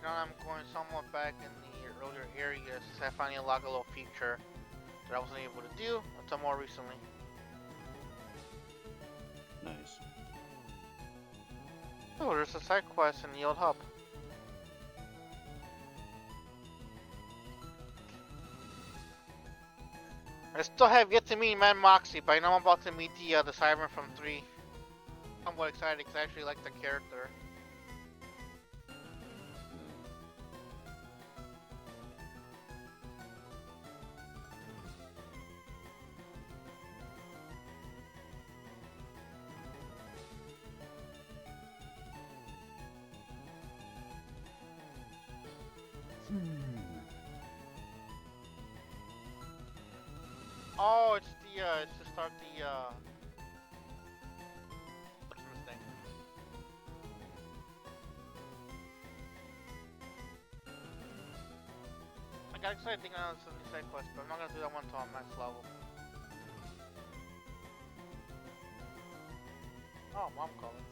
now I'm going somewhat back in the earlier areas. I finally unlocked a little feature that I wasn't able to do until more recently. Nice. Oh, there's a side quest in the old hub. I still have yet to meet Man Moxie, but I know I'm about to meet the Siren from 3. I'm quite excited because I actually like the character. Oh, it's to start the what's this thing? I got excited thinking on some side quest, but I'm not gonna do that one until I'm max level. Oh, mom calling.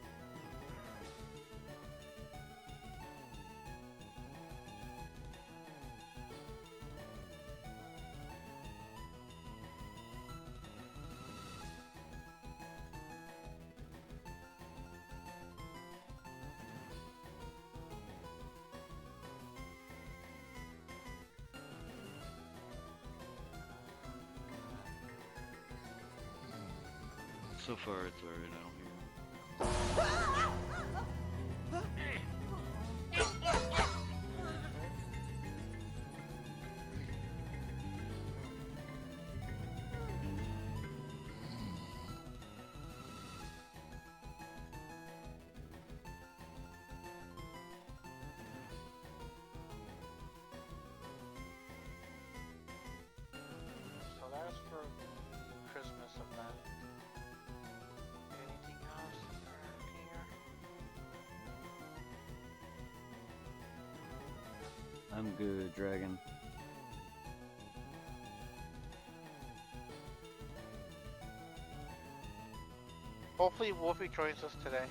So far, it's alright. I don't hear. So that's for Christmas event. Anything else here? I'm good, Dragon. Hopefully Wolfie joins us today.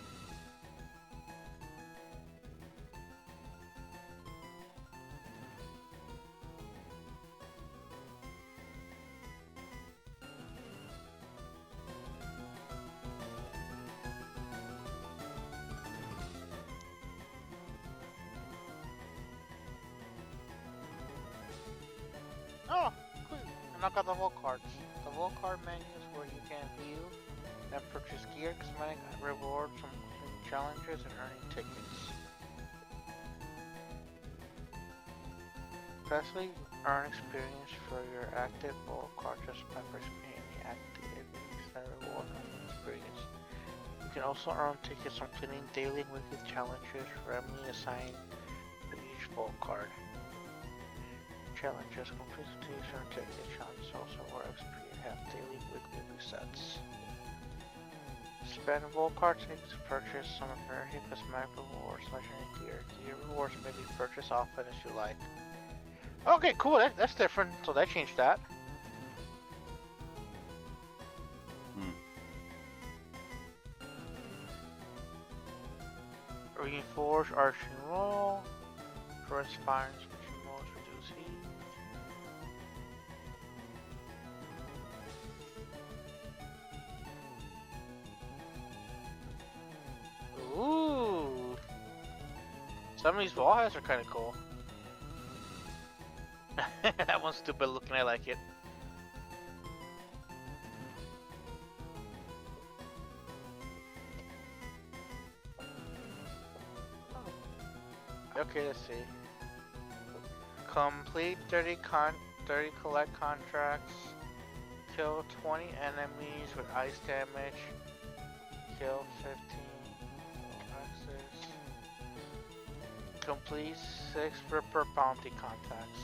Oh, cool. And I got the Vault cards. The Vault card menu is where you can view and purchase gear, cosmetic rewards from challenges and earning tickets. Firstly, earn experience for your active Vault card just by participating in the activities that reward experience. You can also earn tickets from completing daily and weekly challenges randomly assigned to each Vault card. Challenges complete to earn ticket challenges also where XP have daily weekly resets. Spend Vault card tickets to purchase some American cosmetic rewards, legendary gear. Gear rewards may be purchased often as you like. Okay, cool. That's different. So they changed that. Reinforce arching roll. For inspiring switching modes, reduce heat. Ooh. Some of these wall hats are kind of cool. That one's stupid looking. I like it. Okay, let's see. Complete 30 collect contracts. Kill 20 enemies with ice damage. Kill 15 X's. Complete 6 Ripper bounty contacts.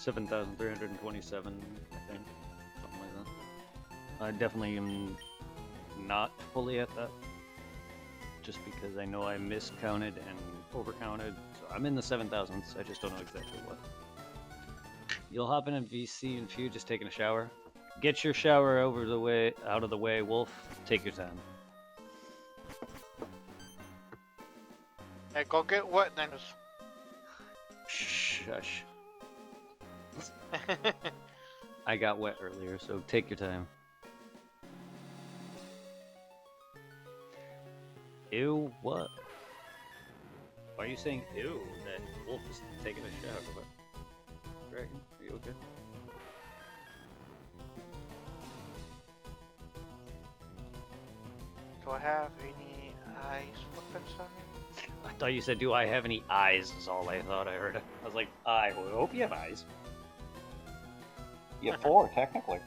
7,327, I think. Something like that. I definitely am not fully at that. Just because I know I miscounted and overcounted. So I'm in the 7,000s. I just don't know exactly what. You'll hop in a VC and few just taking a shower. Get your shower out of the way, Wolf. Take your time. Hey, go get wet then. Shush. I got wet earlier, so take your time. Ew, what? Why are you saying ew? That Wolf is taking a shower. What? Dragon, are you okay? Do I have any ice weapons on me? I thought you said, do I have any eyes, is all I thought I heard. I was like, I hope you have eyes. You have 4, technically.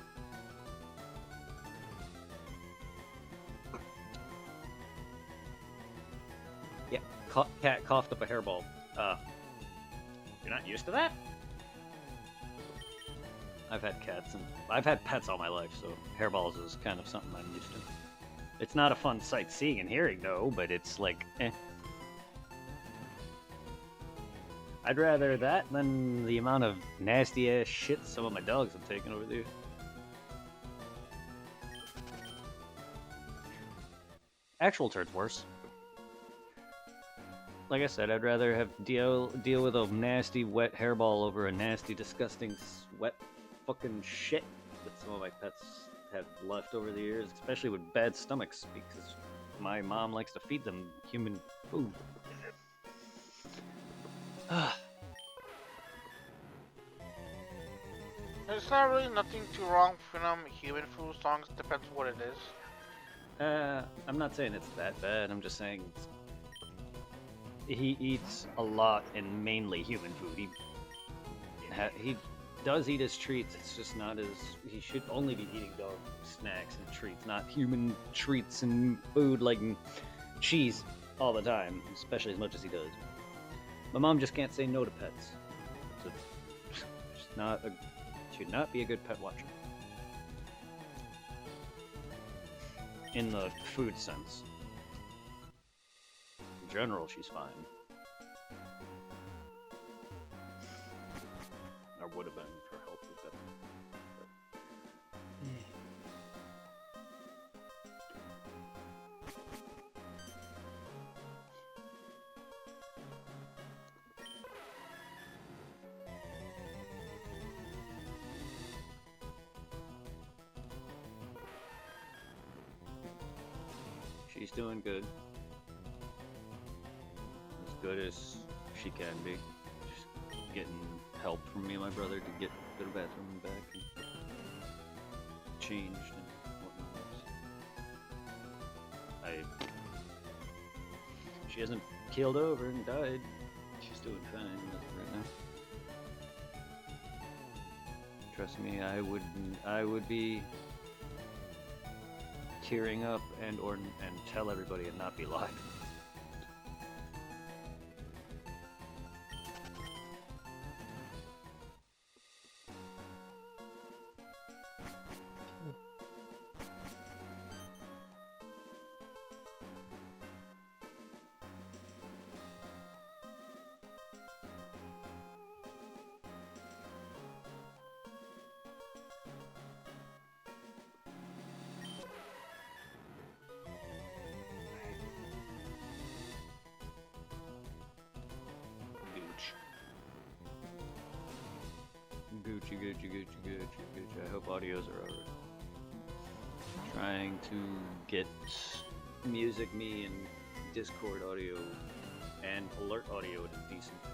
Yeah, cat coughed up a hairball. You're not used to that? I've had cats, and I've had pets all my life, so hairballs is kind of something I'm used to. It's not a fun sight seeing and hearing, though, but it's like, eh. I'd rather that than the amount of nasty-ass shit some of my dogs have taken over there. Actual turd's worse. Like I said, I'd rather have deal with a nasty, wet hairball over a nasty, disgusting, wet fucking shit that some of my pets have left over the years, especially with bad stomachs, because my mom likes to feed them human food. There's not really nothing too wrong with human food as long as it depends what it is. I'm not saying it's that bad, I'm just saying he eats a lot and mainly human food. He does eat his treats, it's just not as... He should only be eating dog snacks and treats, not human treats and food like cheese all the time, especially as much as he does. My mom just can't say no to pets. So, should not be a good pet watcher. In the food sense. In general, she's fine. Or would have been if her health was better. She's doing good. As good as she can be. Just getting help from me and my brother to go to the bathroom and back and changed and whatnot. She hasn't keeled over and died. She's doing fine right now. Trust me, I would be tearing up and tell everybody and not be live. Gucci. I hope audios are alright. Trying to get Music Me and Discord audio and Alert audio at a decent pace.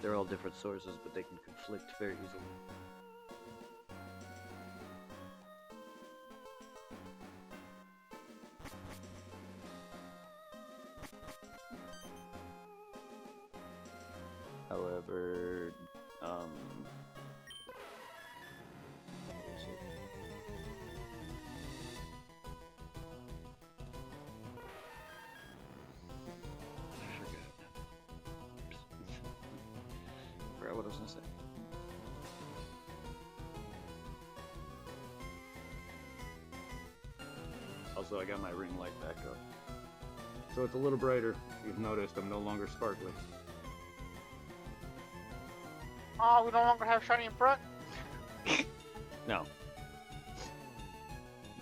They're all different sources, but they can conflict very easily. However, what I was gonna say. Also, I got my ring light back up. So it's a little brighter. You've noticed I'm no longer sparkly. Oh, we no longer have shiny in front? No.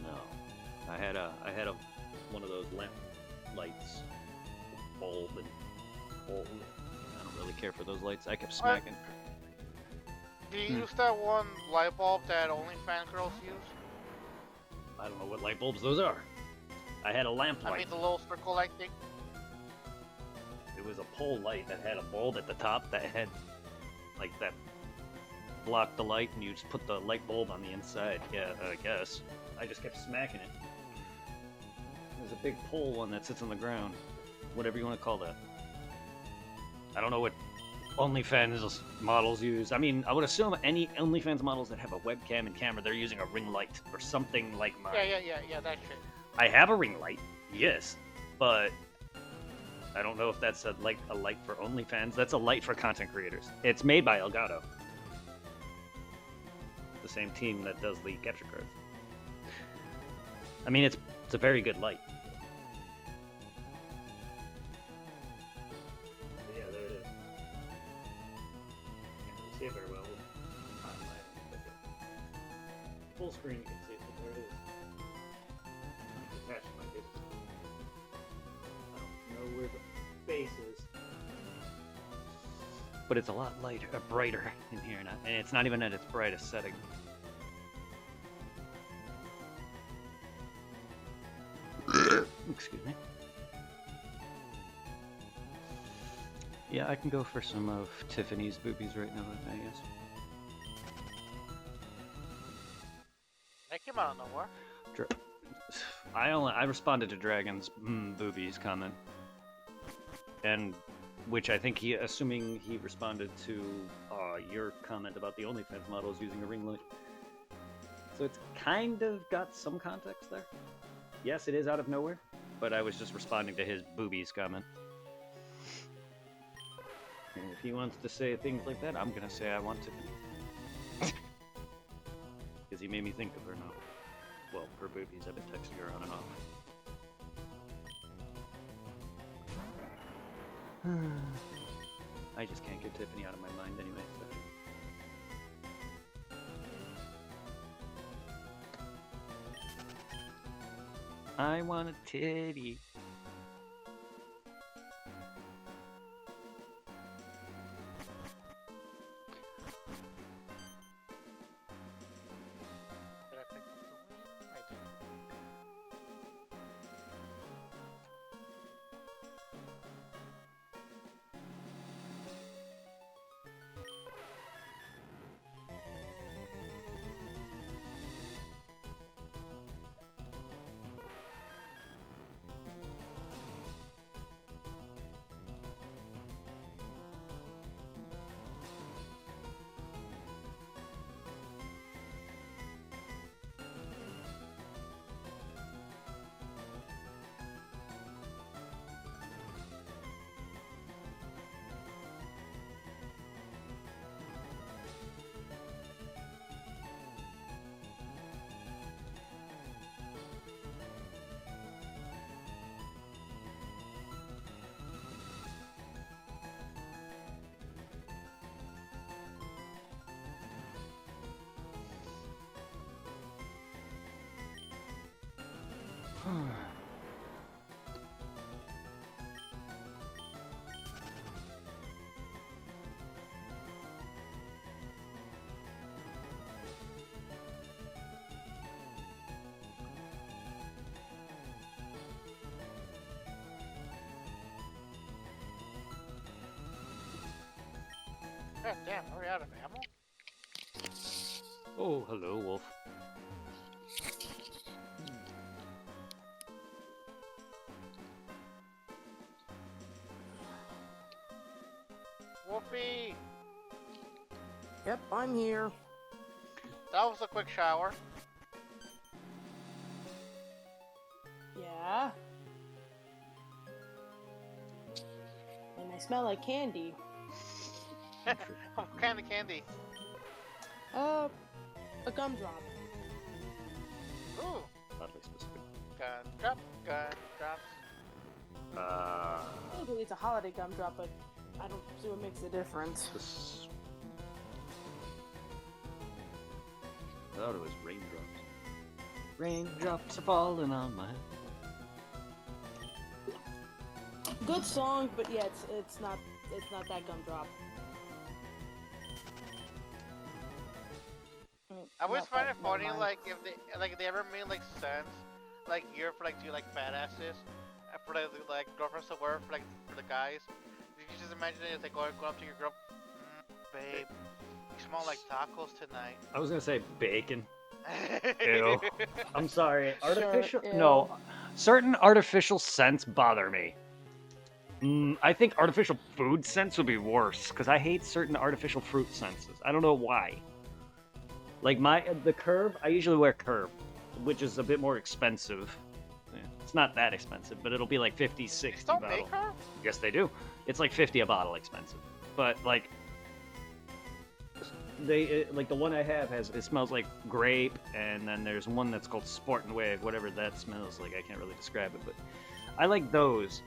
No. I had a one of those lamp lights, bulb and bulb. I don't really care for those lights. I kept smacking. Do you use that one light bulb that only fan girls use? I don't know what light bulbs those are. I had a lamp light. I mean the little circle light thing? It was a pole light that had a bulb at the top that had, like, that blocked the light, and you just put the light bulb on the inside. Yeah, I guess. I just kept smacking it. There's a big pole one that sits on the ground. Whatever you want to call that. I don't know what OnlyFans models use. I mean, I would assume any OnlyFans models that have a webcam and camera, they're using a ring light or something like mine. Yeah, that shit. I have a ring light, yes, but I don't know if that's a light for OnlyFans. That's a light for content creators. It's made by Elgato, the same team that does the capture cards. I mean, it's a very good light. Yeah, there it is. Can't really see it very well. Full screen, you can see it, but there it is. Attached to my disc. I don't know where the base is. But it's a lot lighter, brighter in here, and it's not even at its brightest setting. Excuse me. Yeah, I can go for some of Tiffany's boobies right now, I guess. That came out of nowhere. I responded to Dragon's boobies comment, and which I think assuming he responded to your comment about the OnlyFans models using a ring light. So it's kind of got some context there. Yes, it is out of nowhere, but I was just responding to his boobies comment. And if he wants to say things like that, I'm gonna say I want to. Because he made me think of her now. Well, her boobies, I've been texting her on and off. I just can't get Tiffany out of my mind anyway, so. I want a titty. Did I pick up the wing? I did. God damn, are we out of ammo? Oh, hello, Wolf. Wolfie! Yep, I'm here. That was a quick shower. Yeah. And I smell like candy. What kind of candy? A gumdrop. Ooh, Oddly specific. gun drops. Maybe it's a holiday gumdrop, but I don't see what makes a difference. This... I thought it was raindrops. Raindrops are falling on my head. Good song, but yeah, it's not that gumdrop. I always Not find that, it funny, never mind. like if they ever made like sense, like Europe for like two like badasses, and for like girlfriends to wear for like for the guys. You can just imagine it as like going up to your girl, babe, you smell like tacos tonight. I was gonna say bacon. Ew. I'm sorry. Artificial? Sure, ew. No. Certain artificial scents bother me. I think artificial food scents would be worse because I hate certain artificial fruit senses. I don't know why. Like the Curve, I usually wear Curve, which is a bit more expensive. Yeah, it's not that expensive, but it'll be like 50, 60 Don't bottle. make her? Yes, they do. It's like 50 a bottle expensive. But like like the one I have it smells like grape, and then there's one that's called Sport and Wave, whatever that smells like. I can't really describe it, but I like those.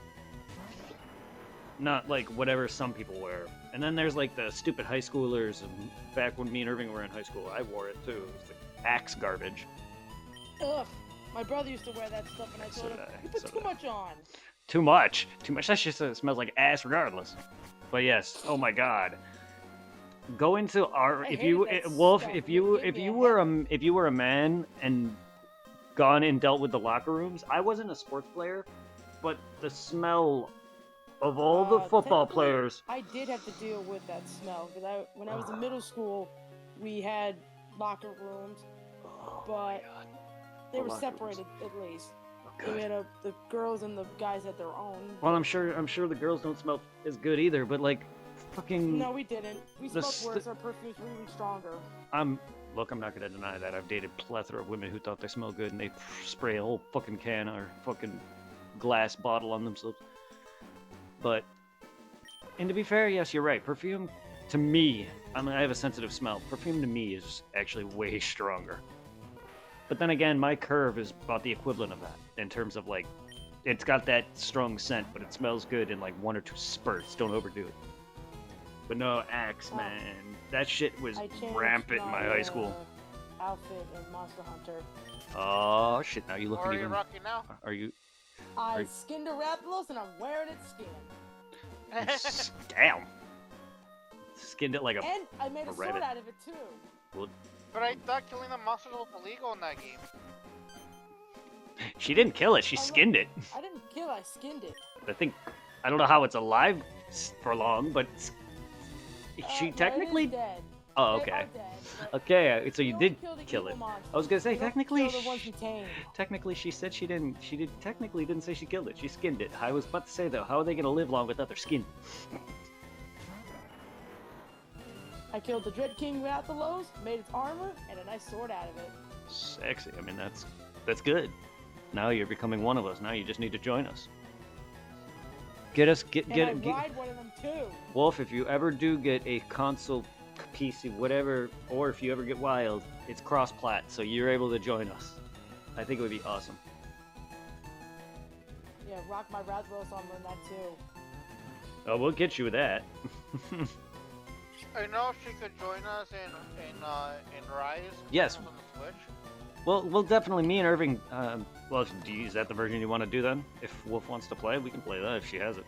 Not like whatever some people wear. And then there's like the stupid high schoolers, and back when me and Irving were in high school, I wore it too. It was the Axe garbage. Ugh. My brother used to wear that stuff, and I So told him, did I, you put so too did I. much on. Too much. That shit smells like ass regardless. But yes, oh my god. Go into our I if hated you that Wolf, stuff. if It you gave if me you a were headache. if you were a man and gone and dealt with the locker rooms, I wasn't a sports player, but the smell of all the football technically, players. I did have to deal with that smell because when I was in middle school, we had locker rooms, Oh but my god. they The were locker rooms. separated at least. So Good. we had the girls and the guys had their own. Well, I'm sure the girls don't smell as good either, but like fucking No, we didn't. We The smelled worse. Our perfumes were even stronger. I'm not gonna deny that. I've dated plethora of women who thought they smell good and they spray a whole fucking can or fucking glass bottle on themselves. But, and to be fair, yes, you're right. Perfume, to me, I mean, I have a sensitive smell. Perfume to me is actually way stronger. But then again, my Curve is about the equivalent of that in terms of like, it's got that strong scent, but it smells good in like 1 or 2 spurts. Don't overdo it. But no, Axe, Oh. man, that shit was I changed rampant in my high school. Outfit in Monster Hunter. Oh shit! Now you What looking are you even? rocking now? Are you? I Right. skinned a Rathalos and I'm wearing it skinned. Damn. Skinned it like a. And I made a rabbit. sword out of it too. But I thought killing the monsters was illegal in that game. She didn't kill it. She Oh, no. skinned it. I didn't kill it, I skinned it. I think. I don't know how it's alive for long, but she No, it technically. is dead. Oh, They okay. are dead, but Okay, so you you don't did kill the kill evil it. monsters. I was gonna say You don't technically. kill the ones you tame. Technically, she said she didn't. She did technically didn't say she killed it. She skinned it. I was about to say though, how are they gonna live long without their skin? I killed the Dread King Rathalos, made its armor, and a nice sword out of it. Sexy. I mean, that's good. Now you're becoming one of us. Now you just need to join us. Get us get And get, I get ride one of them too. Wolf. If you ever do get a console, PC, whatever, or if you ever get wild, it's cross-plat, so you're able to join us. I think it would be awesome. Yeah, rock my Rathalos armor in that too. Oh, we'll get you with that. I know she could join us in Rise. Yes. On the Switch. Well, we'll definitely. Me and Irving. Well, is that the version you want to do then? If Wolf wants to play, we can play that if she has it.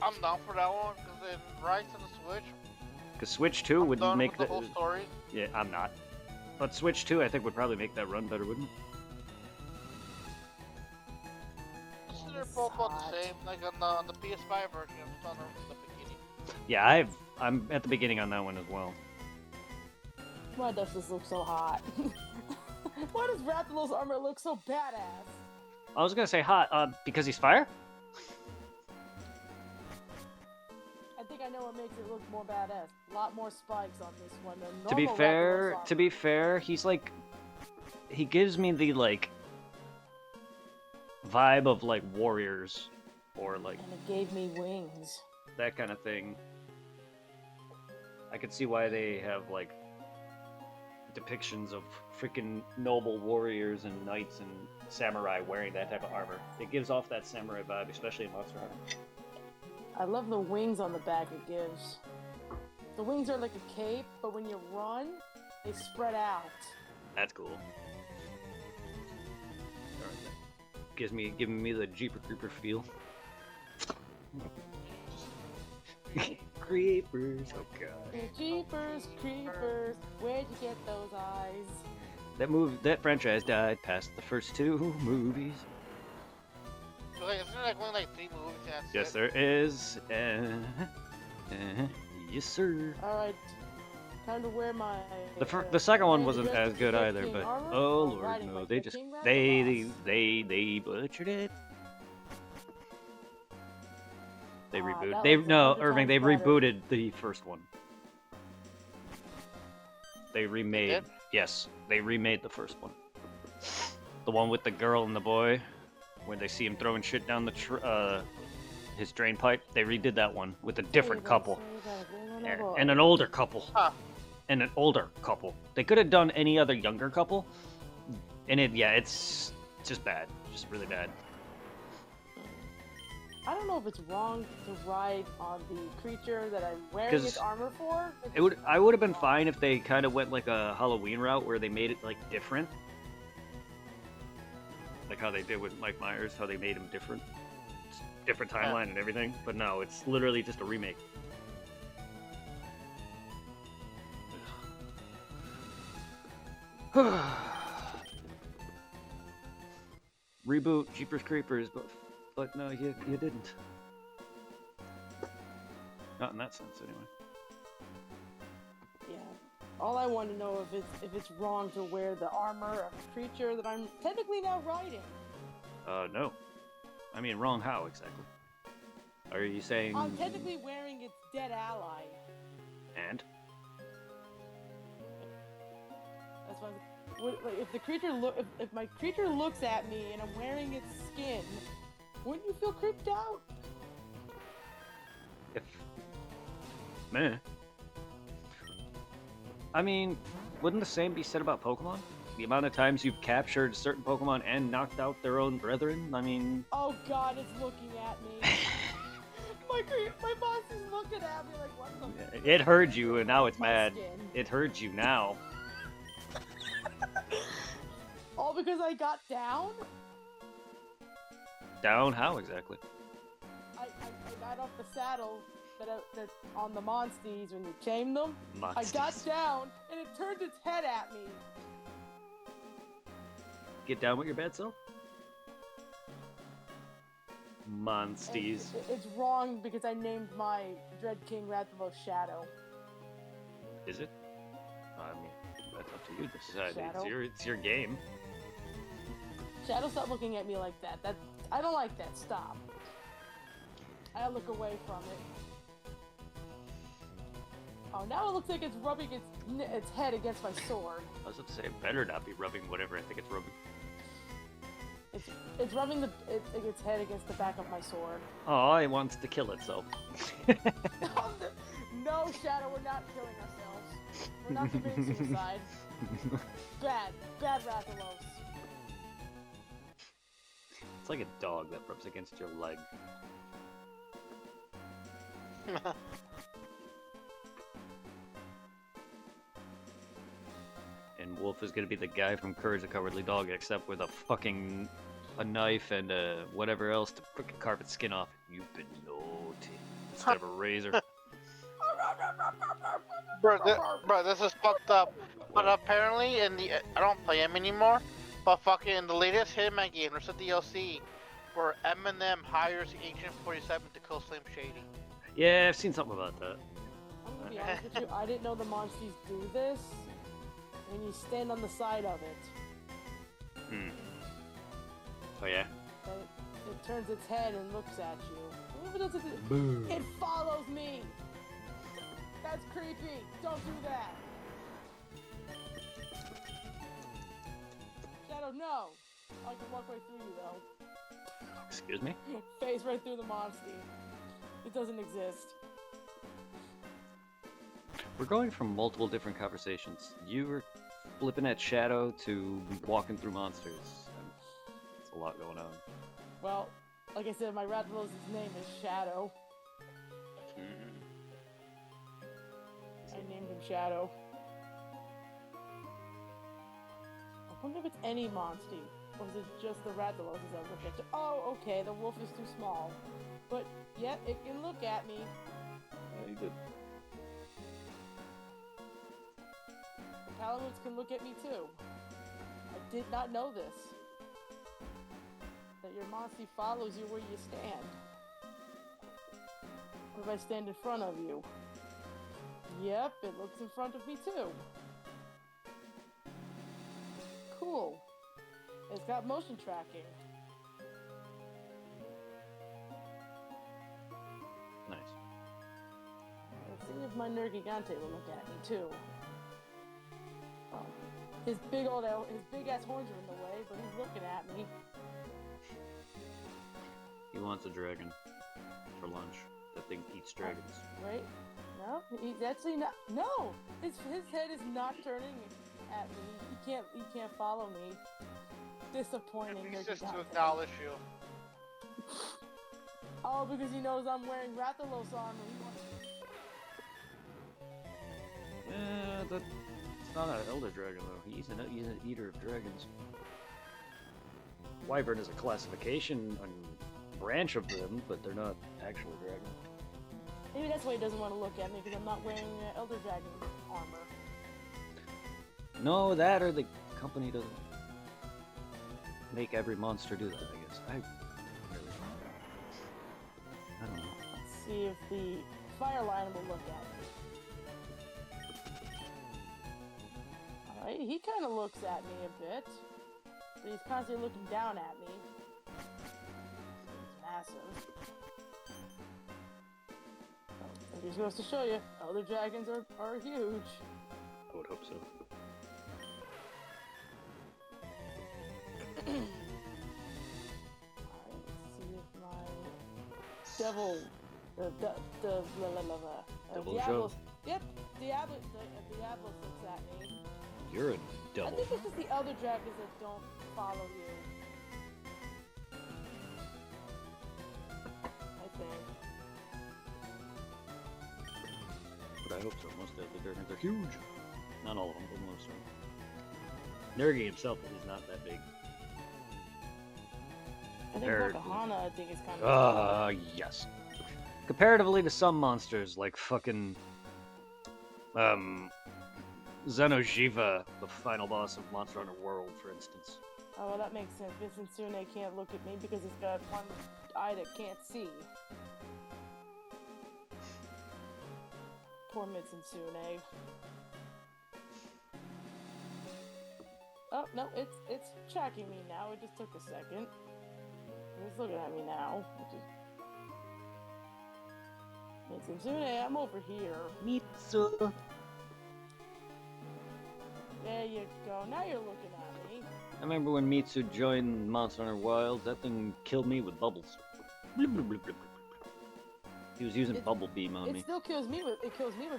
I'm down for that one because in Rise to the Switch, Because Switch 2 I'm would done make with the whole story. Yeah, I'm not. But Switch 2, I think, would probably make that run better, wouldn't it? They're It's both about hot. the same. Like on the PS5 version, I'm still on the beginning. Yeah, I'm at the beginning on that one as well. Why does this look so hot? Why does Rathalos armor look so badass? I was gonna say hot, because he's fire. I think I know what makes it look more badass. A lot more spikes on this one than normal To be Rathalos fair, armor. he's like, he gives me the like vibe of like warriors or like And it gave me wings. that kind of thing. I could see why they have like depictions of freaking noble warriors and knights and samurai wearing that type of armor. It gives off that samurai vibe, especially in Monster Hunter. I love the wings on the back it gives. The wings are like a cape, but when you run, they spread out. That's cool. Giving me the Jeeper Creeper feel. Creepers, oh god. Jeepers, creepers, where'd you get those eyes? That franchise died past the first 2 movies. So like, isn't there like only like 3 movies? And that's Yes, it? there is. Yes, sir. Alright, time to wear my... The second one Red wasn't Dress as good Red either, King but armor? oh Or lord, riding no, like they the just King they butchered it. They Ah, rebooted. that They looks no, 100 Irving. They times better. rebooted the first one. They remade. did? Yes, they remade the first one. The one with the girl and the boy, where they see him throwing shit down his drain pipe. They redid that one with a different couple and an older couple. Huh. And an older couple. They could have done any other younger couple, and it's just bad, just really bad. I don't know if it's wrong to ride on the creature that I'm wearing 'Cause its armor for. I would have been fine if they kind of went like a Halloween route where they made it like different, like how they did with Mike Myers, how they made him different, different timeline and everything. But no, it's literally just a remake. Reboot Jeepers Creepers, but no, you didn't. Not in that sense, anyway. Yeah. All I want to know if it's wrong to wear the armor of a creature that I'm technically now riding. No. I mean, wrong how exactly? Are you saying? I'm technically wearing its dead ally. And? That's why. Like, if the creature if my creature looks at me and I'm wearing its skin, wouldn't you feel creeped out? If... Meh. I mean, wouldn't the same be said about Pokemon? The amount of times you've captured certain Pokemon and knocked out their own brethren? I mean... Oh god, it's looking at me. my boss is looking at me like, what the It heard you, and now it's My mad. skin. It heard you now. All because I got down? Down how exactly? I got off the saddle that's on the Monsties when you tame them. I got Monsties. down and it turned its head at me. Get down with your bad self? Monsties. And it's wrong because I named my Dread King Rathalos Shadow. Is it? I mean, that's up to you to decide. Shadow? It's your game. Shadow, stop looking at me like that. I don't like that. Stop. I look away from it. Oh, now it looks like it's rubbing its head against my sword. I was about to say, it better not be rubbing whatever I think it's rubbing. It's rubbing its head against the back of my sword. Oh, it wants to kill itself. No, Shadow, we're not killing ourselves. We're not committing suicide. Bad Rathalos. It's like a dog that rubs against your leg. And Wolf is gonna be the guy from Courage the Cowardly Dog, except with a knife and whatever else to frickin' carve its skin off. You've been naughty. Instead of a razor. Bro, this is fucked up. But apparently, I don't play him anymore. But fucking in the latest Hitman game, there's a DLC where Eminem hires Agent 47 to kill Slim Shady. Yeah, I've seen something about that. I'm gonna be honest with you, I didn't know the Monsties do this. When you stand on the side of it, Hmm. Oh yeah? it turns its head and looks at you. What if it does it? Boo. It follows me! That's creepy! Don't do that! Shadow, no! I can walk right through you though. Excuse me? Phase right through the Monstie. It doesn't exist. We're going from multiple different conversations. You were flipping at Shadow to walking through monsters. It's a lot going on. Well, like I said, my Rathalos' name is Shadow. I named him Shadow. I wonder if it's any Monstie, or is it just the Rathalos I look at? Oh, okay, the wolf is too small. But, yep, it can look at me. Yeah, you did. The Palamutes can look at me too. I did not know this. That your Monstie follows you where you stand. What if I stand in front of you? Yep, it looks in front of me too. Cool. It's got motion tracking. Nice. Let's see if my Nergigante will look at me too. Oh. His big ass horns are in the way, but he's looking at me. He wants a dragon for lunch. That thing eats dragons. Wait, no, he's actually not. No, his head is not turning at me. He can't follow me. Disappointing. He's just to Nergigante. acknowledge you. Oh, because he knows I'm wearing Rathalos armor. He wants... It's not an elder dragon though. He's an eater of dragons. Wyvern is a classification and branch of them, but they're not actual dragons. Maybe that's why he doesn't want to look at me, because I'm not wearing elder dragon armor. No, that or the company doesn't make every monster do that, I guess. I don't know. Let's see if the fire lion will look at me. Alright, he kind of looks at me a bit. But he's constantly looking down at me. He's massive. Oh, it just goes to show you, elder dragons are huge. I would hope so. Alright, let's see if my devil, Devil Diablos. Joe. Yep, Diablos looks at me. You're a I devil. think it's just the elder dragons that don't follow you. I think. But I hope so. Most of the dragons are huge. Not all of them, but most of them. Nergi himself is not that big. I think Comparatively. Pocahontas, I think, is kind of. Yes. Comparatively to some monsters, like fucking. Xeno'jiiva, the final boss of Monster Hunter World, for instance. Oh, well, that makes sense. Mitsune can't look at me because it's got one eye that can't see. Poor Mitsune. Oh, no, it's tracking me now. It just took a second. It's looking at me now. Mitsune, I'm over here. Mitsu. There you go. Now you're looking at me. I remember when Mitsu joined Monster Hunter Wilds, that thing killed me with bubbles. Blub, blub, blub, blub, blub. He was using Bubble Beam on It me. still kills me with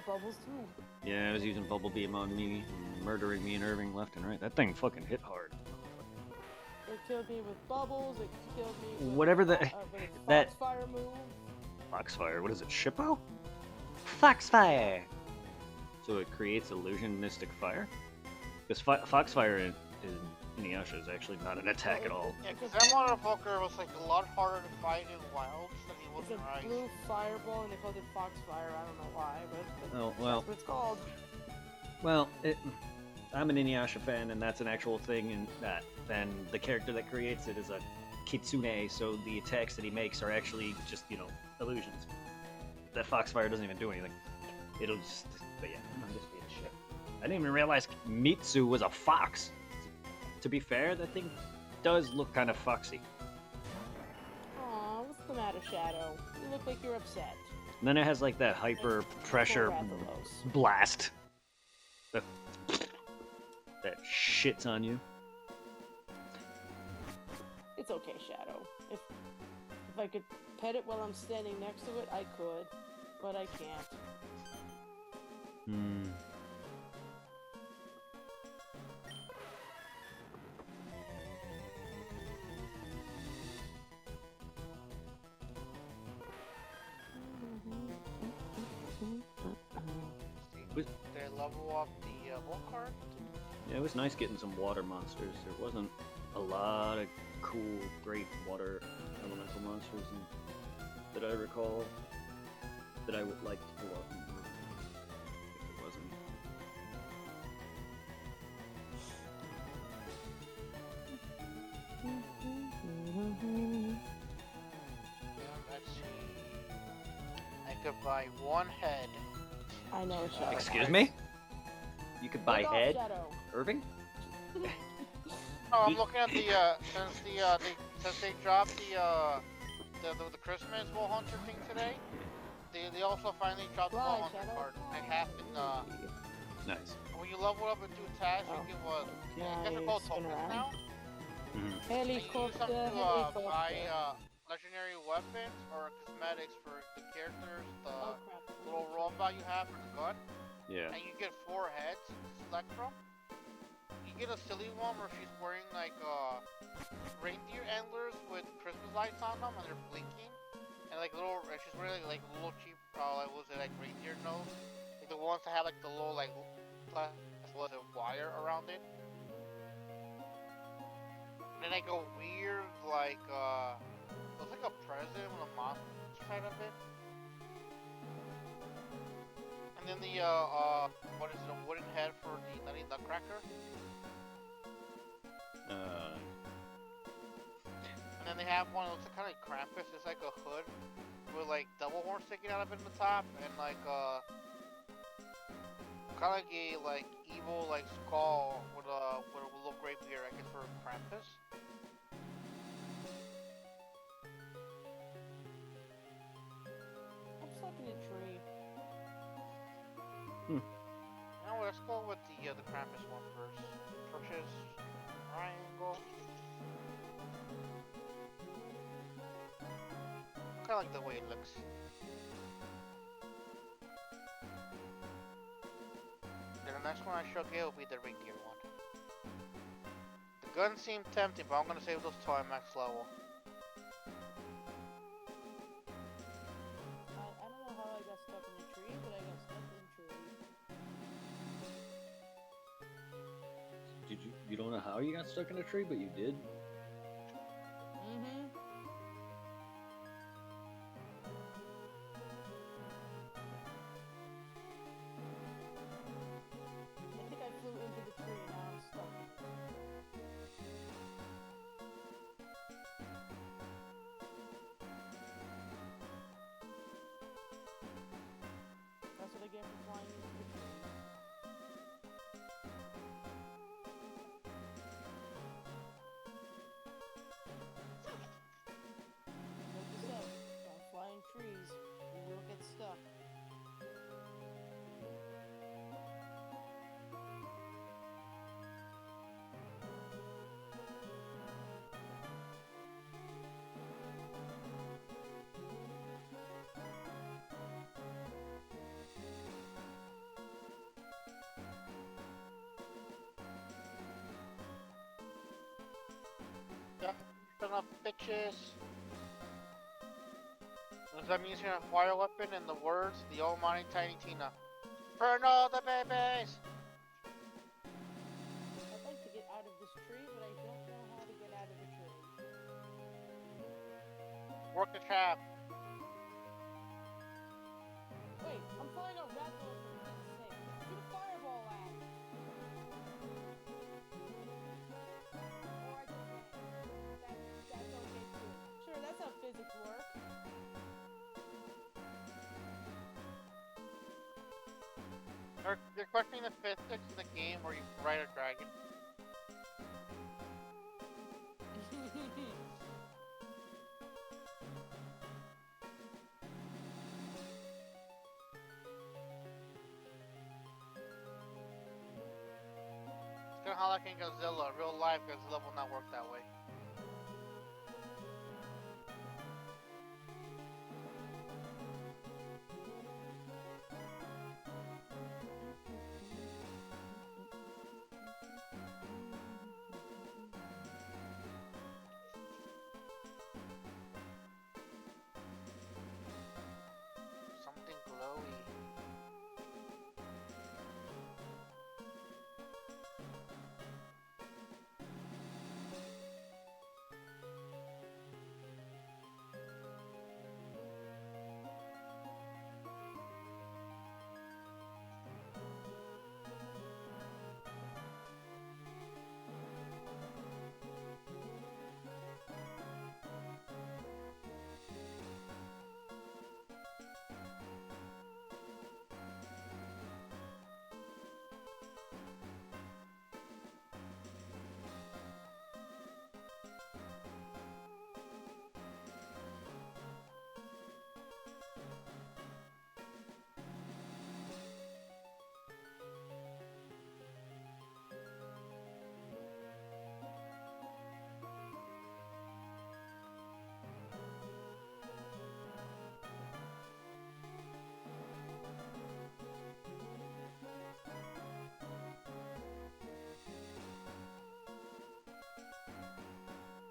bubbles too. Yeah, I was using Bubble Beam on me, murdering me and Irving left and right. That thing fucking hit hard. It killed me with bubbles. It killed me with Whatever with its Foxfire move. Foxfire, what is it, Shippo? Foxfire! So it creates illusionistic fire? Because Foxfire in Inuyasha is actually not an attack at all. Yeah, because that motherfucker was like a lot harder to fight in Wilds than he was It's in a Ice. blue fireball, and they called it Foxfire. I don't know why, but Oh, well. that's what it's called. Well, I'm an Inuyasha fan, and that's an actual thing, and that. Then the character that creates it is a Kitsune, so the attacks that he makes are actually just, illusions. That Foxfire doesn't even do anything. It'll just, but yeah, I'm just being shit. I didn't even realize Mitsu was a fox. To be fair, that thing does look kind of foxy. Aw, what's the matter, Shadow? You look like you're upset. And then it has like that hyper pressure Poor Rathalos. blast. That shits on you. It's okay, Shadow. If I could pet it while I'm standing next to it, I could, but I can't. Hmm. See, they level up the bull card. Yeah, it was nice getting some water monsters. There wasn't a lot of cool, great water elemental monsters that I recall that I would like to pull up more if it wasn't. Let's see. I could buy one head. I know, Shadow. Excuse me? You could buy Look off, head, Shadow. Irving? Oh, I'm looking at the since they dropped the Christmas Bull Hunter thing today. They also finally dropped the Fly, Bull Hunter Shadow, card. fly. It happened. Nice. When you level up and do tasks, Oh. you get what? I guess they're Nice, called spin tokens around. now. Mhm. And you use Helicopter, them to helicopter. buy legendary weapons or cosmetics for the characters, the Oh crap. little robot you have for the gun. Yeah. And you get 4 heads to select from. You get a silly one where she's wearing like reindeer antlers with Christmas lights on them and they're blinking. And like little, and she's wearing like little cheap, like what was it, like reindeer nose? Like the ones that have like the little like plastic wire around it. And then like a weird like looks like a present with a monster inside of it. And then the what is it, a wooden head for the Nutty Nutcracker. And then they have one that looks like kind of like Krampus. It's like a hood with like double horns sticking out of it in the top, and like kind of like a like evil like skull with a little gray beard. I guess for Krampus. I'm stuck in a tree. Now let's go with the Krampus one first. Purchase triangle. Kind of like the way it looks. Then the next one I shall get will be the reindeer one. The guns seem tempting, but I'm gonna save those till I'm max level. I don't know how I got stuck in a tree, but I got stuck in a tree. Did you don't know how you got stuck in a tree, but you did? Mm-hmm. I think I flew into the tree and now I'm stuck. That's what I get for flying into the tree. Like you said, don't fly in trees. You will get stuck. Yeah, shut up, bitches. Does that mean you're gonna fire a weapon in the words, the almighty Tiny Tina? Burn all the babies! I'd like to get out of this tree, but I don't know how to get out of the tree. Work the trap. Wait, I'm flying a rat ball for God's sake. Shoot a fireball at it. Or I just that's okay too. Sure, that's how physics work. They're questioning the physics in the game where you ride a dragon. It's kinda how like in Godzilla. Real life Godzilla will not work that way. Zoe.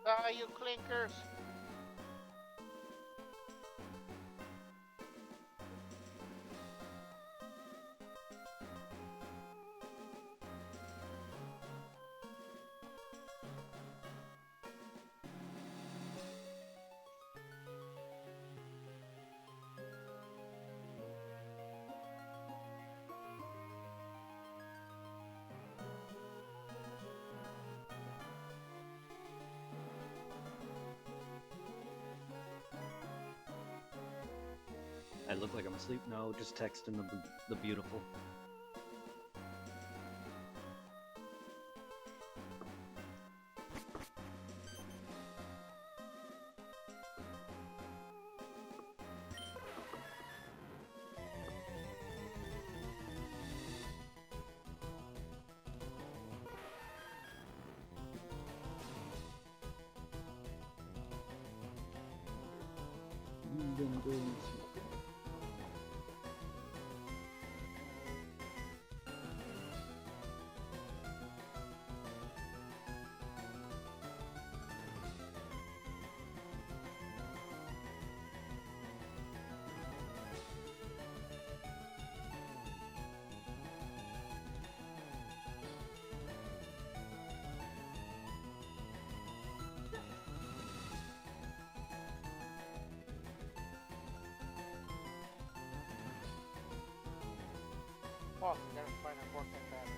Ah, you clinkers! I look like I'm asleep? No, just texting the beautiful. Fuck, we gotta find a working battery.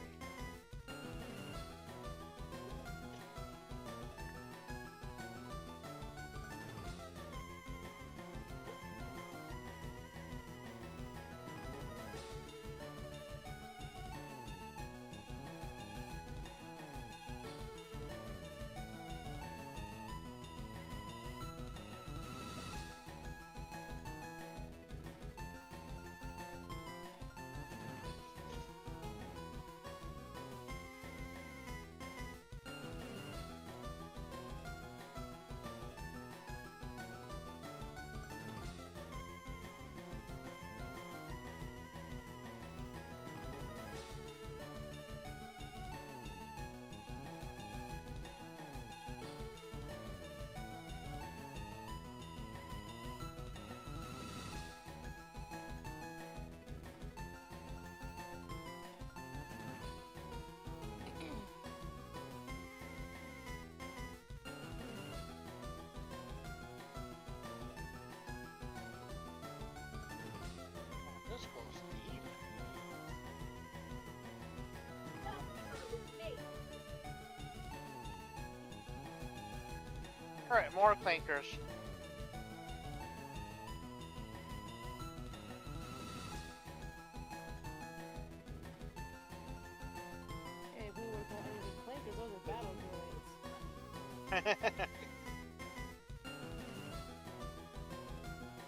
This goes deep. Alright, more clankers. Hey, we were calling these clankers, those are battle droids.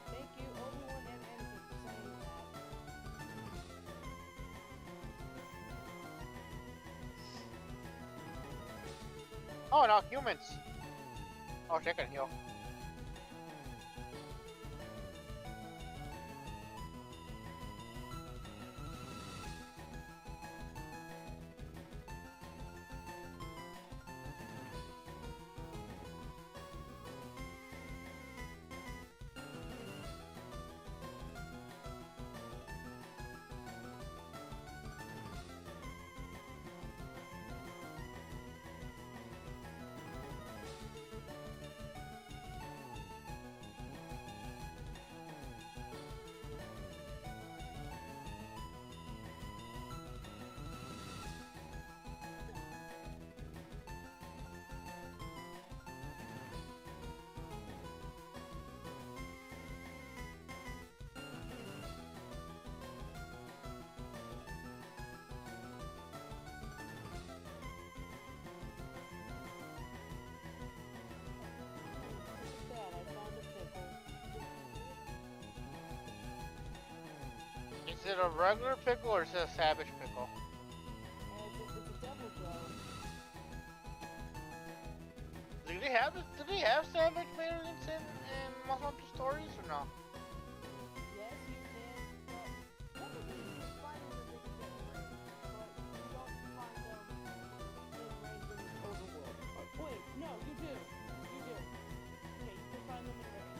Thank you, Obi-Wan and Anakin, for saying that. Oh, no, humans! Oh, they can heal. it a regular pickle or is it a savage pickle? And it's a devil joe. Do they have savage variants in Monster Hunter Stories or no? Yes, you can. Well, technically you can find them in the get range, but you don't find them in range in overworld. Wait, no, you do. You do. Okay, you can find them in range.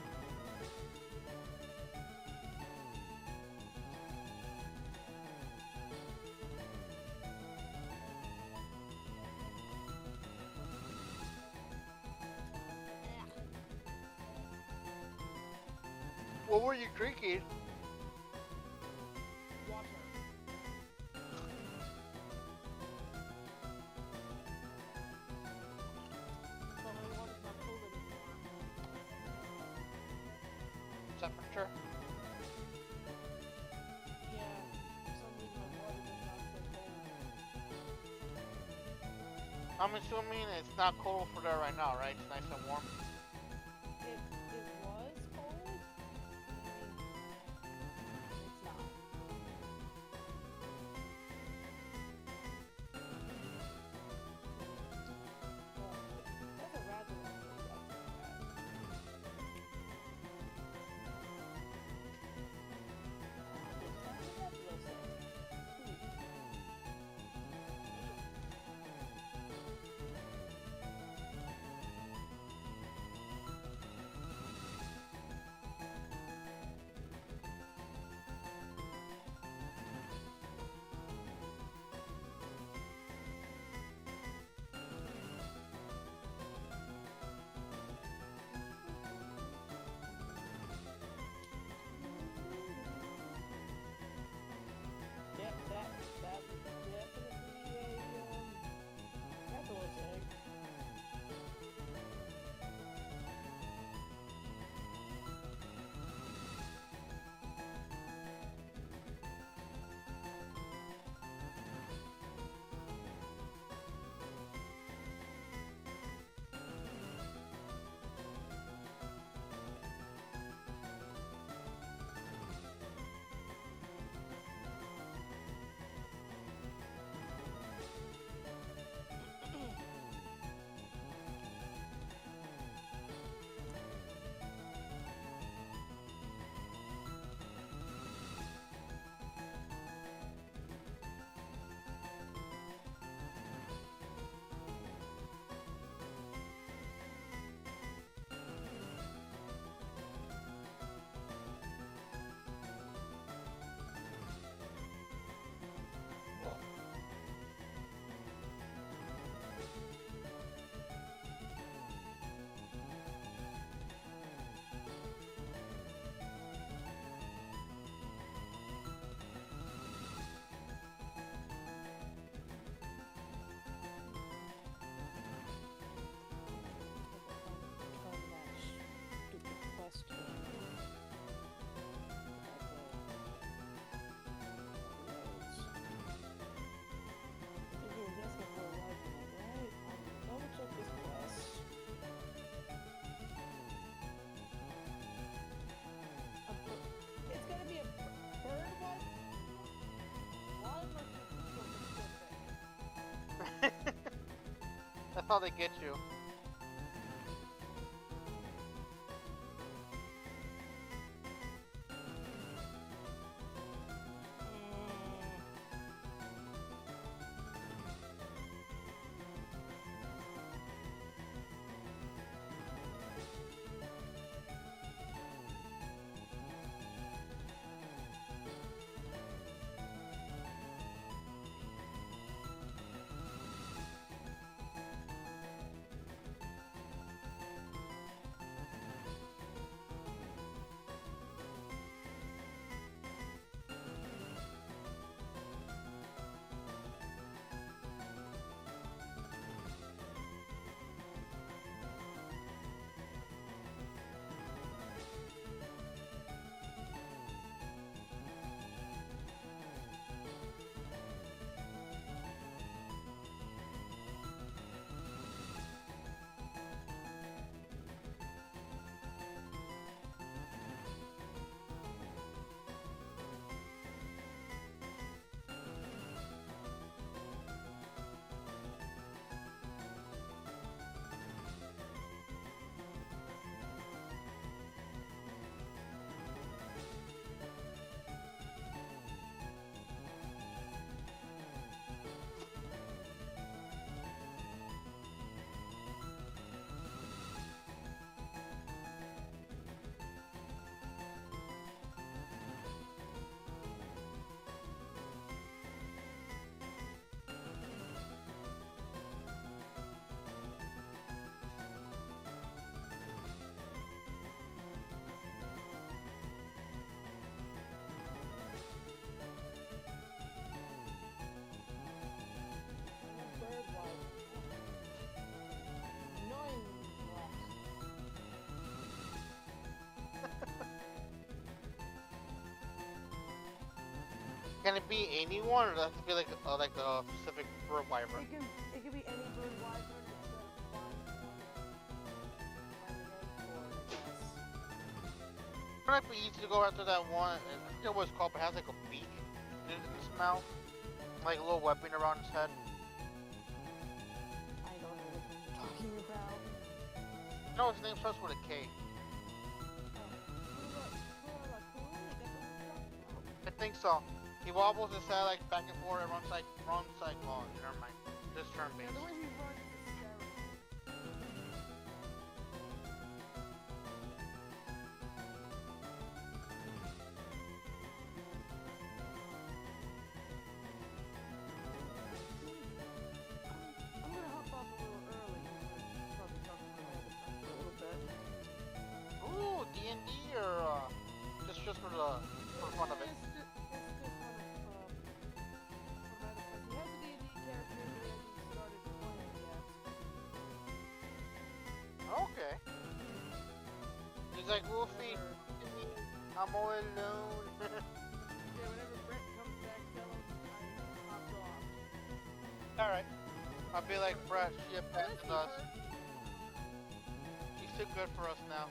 What were you drinking? Water. But my water's not cold anymore. Temperature? Yeah, for some reason my water does not stay cold. I'm assuming it's not cold for there right now, right? It's nice and warm. It was cold. It's not. Well, that's a rather long way back to that. Yep, that was definitely a Rathalos egg. It's gonna be a bird one? One or two specific? That's how they get you. Can it be anyone, or does it have to be like a specific bird wyvern? It can be any bird wyvern instead of flying one. It might be easy to go after that one. I forget what it's called, but it has like a beak in its mouth, like a little weapon around its head. I don't know what you're talking about. No, his name starts with a K. I think so. He wobbles his head like back and forth and runs like oh, never mind. Just turn Yeah, base. the way he runs is hysterical. I'm gonna hop off a little early. Probably talk to my other friends for a little bit. Ooh, D&D or just for the fun of it. It's just one of my other friends. He has a D&D character, but he hasn't started playing yet. Okay. He's like Wolfie, I'm all alone. Yeah, whenever Brett comes back, tell him I hopped off. Alright. I'll be like, Brett, she abandoned us. She's too good for us now.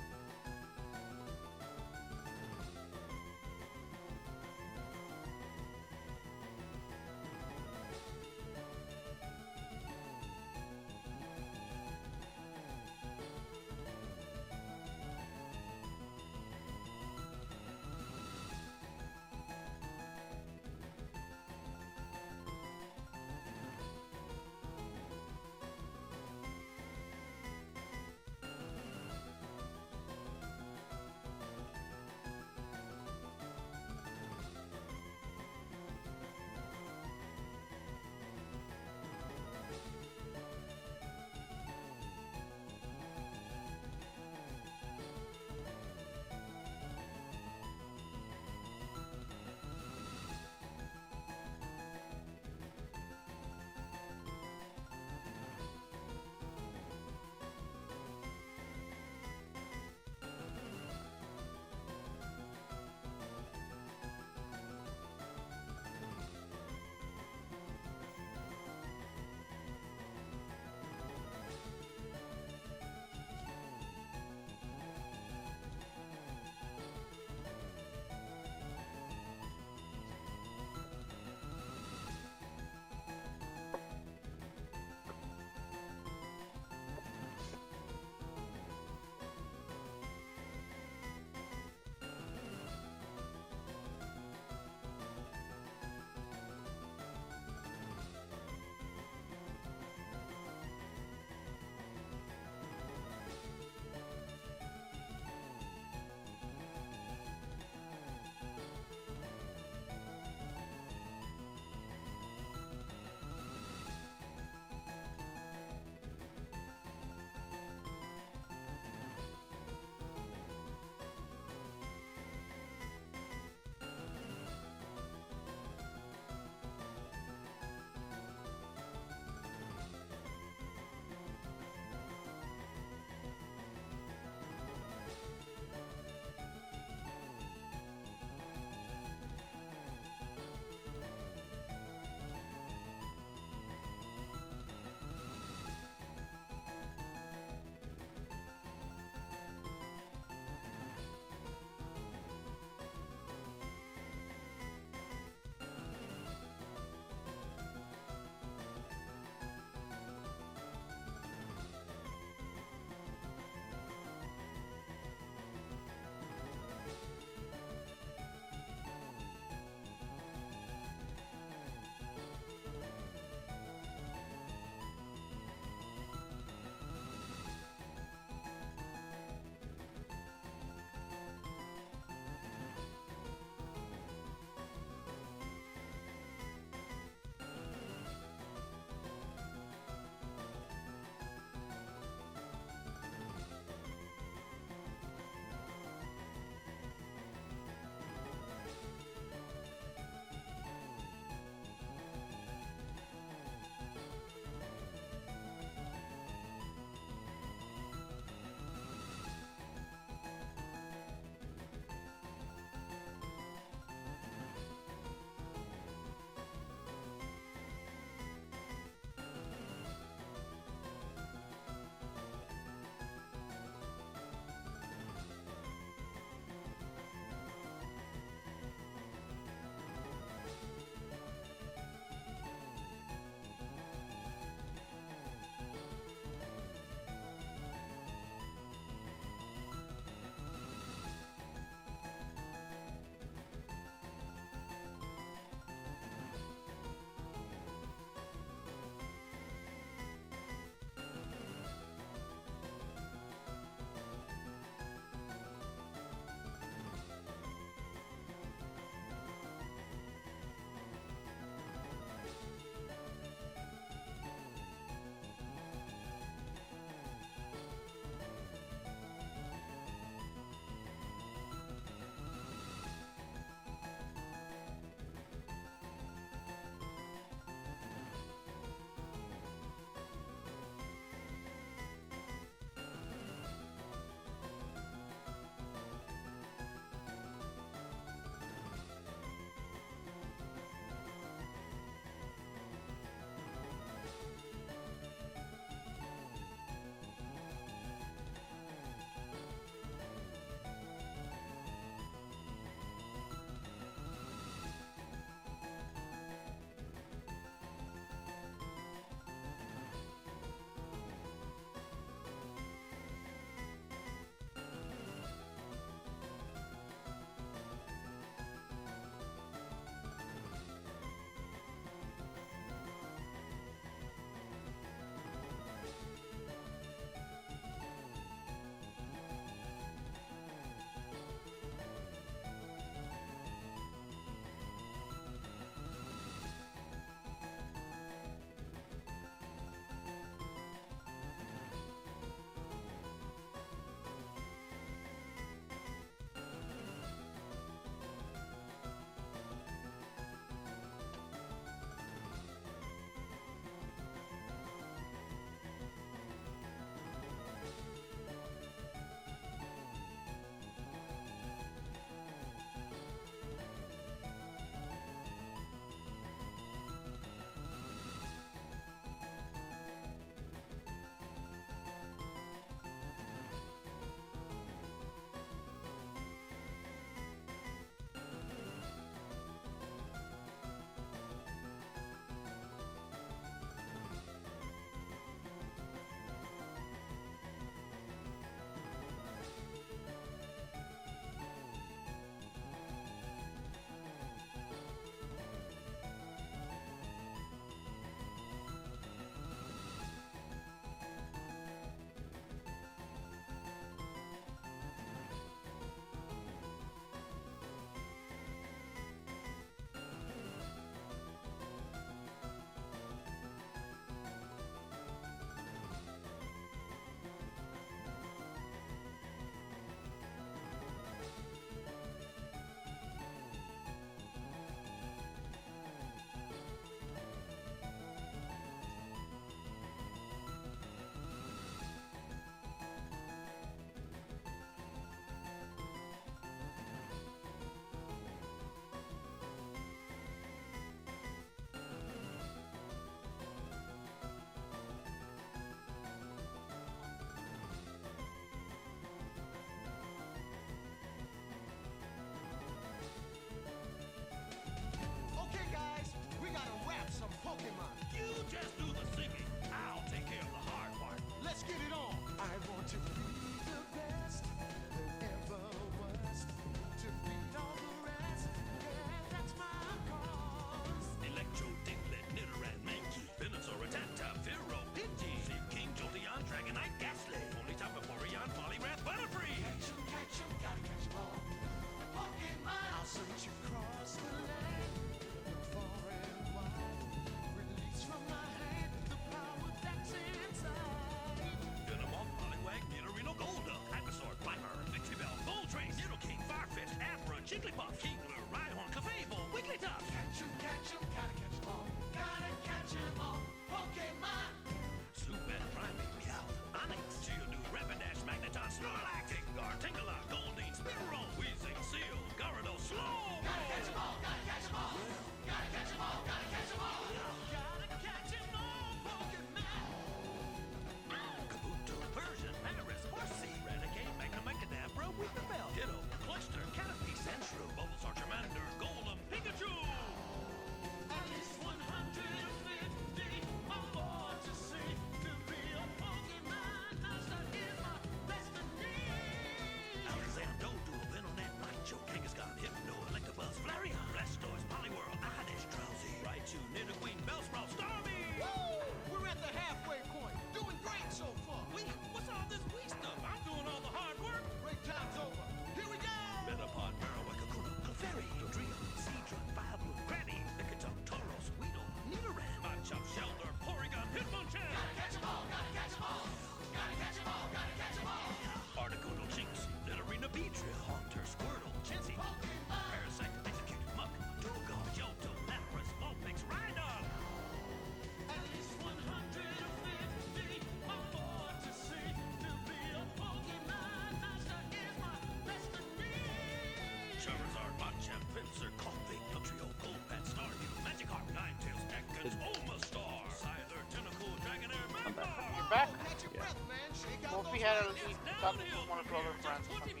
Wolfie had a lead talking to one of his other friends from BT.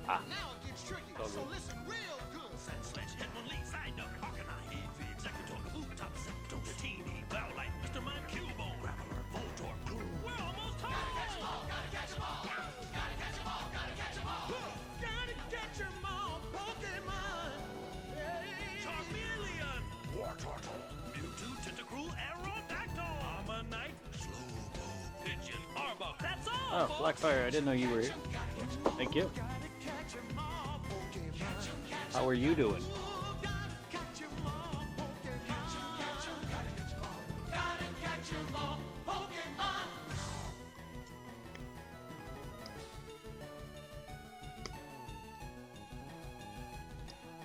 Ah. Now it gets tricky, So so good. listen real good. We're almost home! Gotta catch 'em all, Pokemon! Charmeleon! Wartortle! Mewtwo, Tentacruel, Aerodactyl! Ammonite, Slowpoke, Pigeon, Arbok. That's all, Oh, folks. Blackfire, I didn't know you were here. Thank you. How are you doing?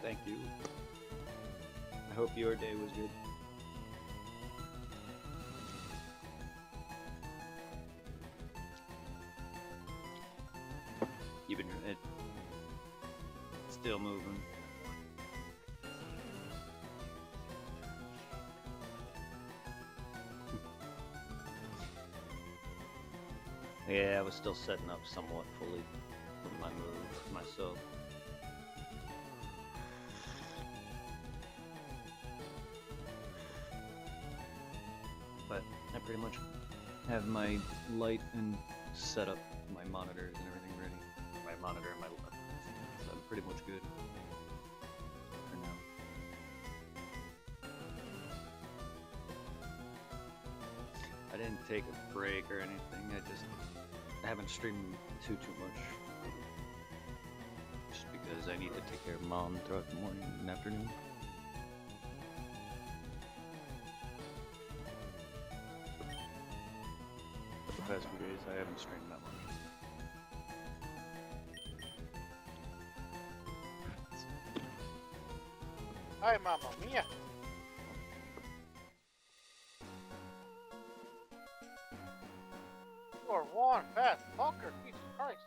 Thank you. I hope your day was good. You've been still moving. Yeah, I was still setting up somewhat fully with my move myself. But I pretty much have my light and setup, my monitors and everything ready. My monitor and my light. So I'm pretty much good for now. I didn't take a break or anything. I haven't streamed too much. Just because I need to take care of Mom throughout the morning and afternoon. The past few days I haven't streamed that much. Hi, Mamma Mia. You are one fat fucker, Jesus Christ.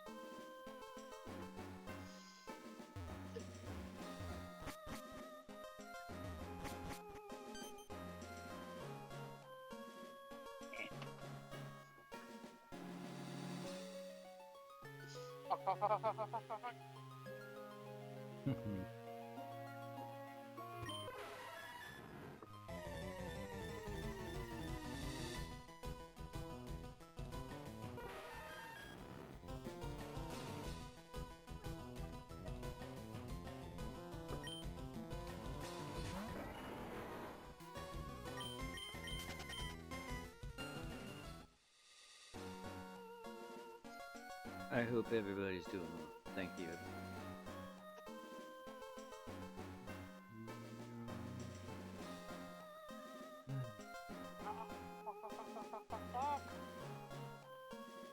I hope everybody's doing well. Thank you.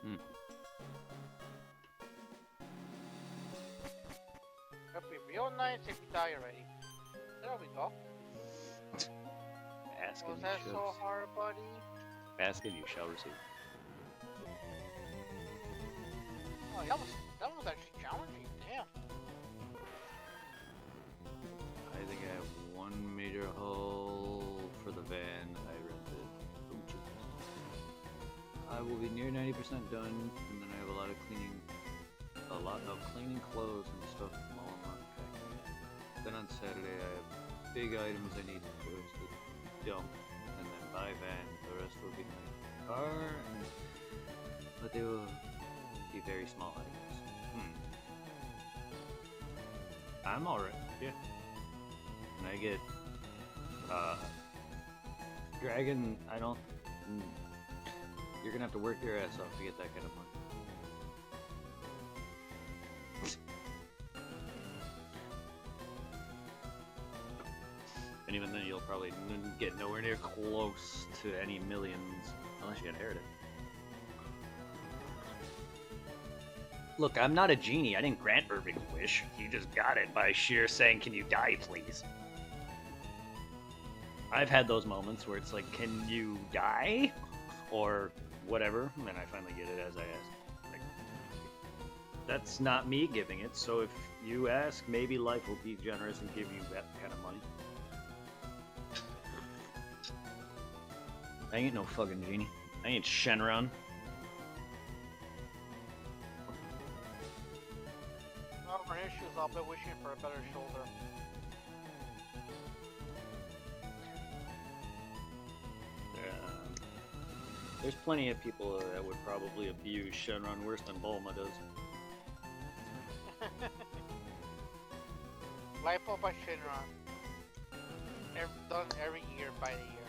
Hmm. That'd be real nice if you die already. There we go. Ask and Was you that shall so hard, buddy? ask and you shall receive. Oh, that was actually challenging. Damn. I think I have 1 meter hull for the van I rented. I will be near 90% done, and then I have a lot of cleaning clothes and stuff while I'm unpacking. Then on Saturday I have big items I need to dump, and then buy van. The rest will be my car, but they will be very small items. I'm alright, yeah. And I get Dragon, I don't. You're gonna have to work your ass off to get that kind of money. And even then, you'll probably get nowhere near close to any millions unless you inherit it. Look, I'm not a genie. I didn't grant Irving's wish. He just got it by sheer saying, "Can you die, please?" I've had those moments where it's like, "Can you die?" Or whatever, and I finally get it as I ask. Like, that's not me giving it, so if you ask, maybe life will be generous and give you that kind of money. I ain't no fucking genie. I ain't Shenron. issues, I'll be wishing for a better shoulder. There's plenty of people that would probably abuse Shenron worse than Bulma does. Lipo by Shinron. Done every year by the year.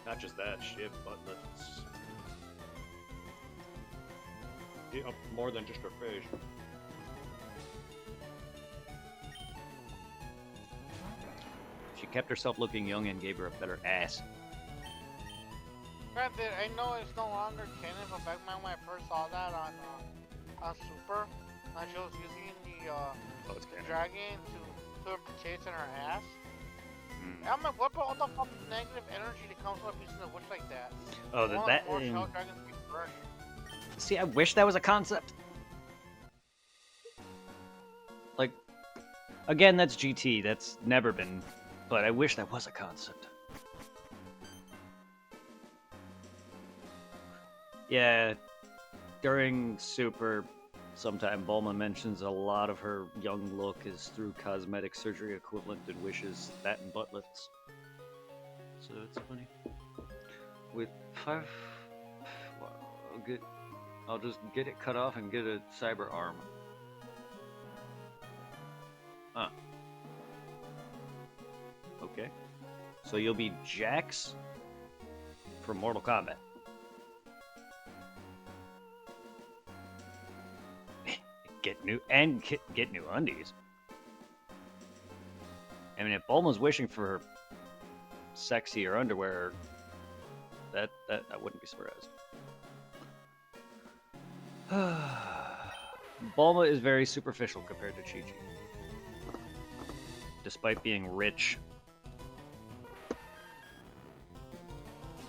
Not just that, shit, but let's... Yeah, more than just her face. She kept herself looking young and gave her a better ass. Granted, I know it's no longer canon, but back when I first saw that on Super, when she was using the Oh, it's canon. dragon to put potatoes in her ass. Mm. I'm like, what about all the fucking negative energy that comes with using a witch like that? Oh, I want that... more shell dragons to be fresh. See, I wish that was a concept. Like, again, that's GT. That's never been... But I wish that was a concept. Yeah, during Super, sometime Bulma mentions a lot of her young look is through cosmetic surgery equivalent and wishes that and buttlets. So it's funny. With 5... Well, I'll just get it cut off and get a cyber arm. Huh. Okay. So you'll be Jax from Mortal Kombat. Get new undies. I mean, if Bulma's wishing for her sexier underwear, that I wouldn't be surprised. Bulma is very superficial compared to Chi-Chi. Despite being rich.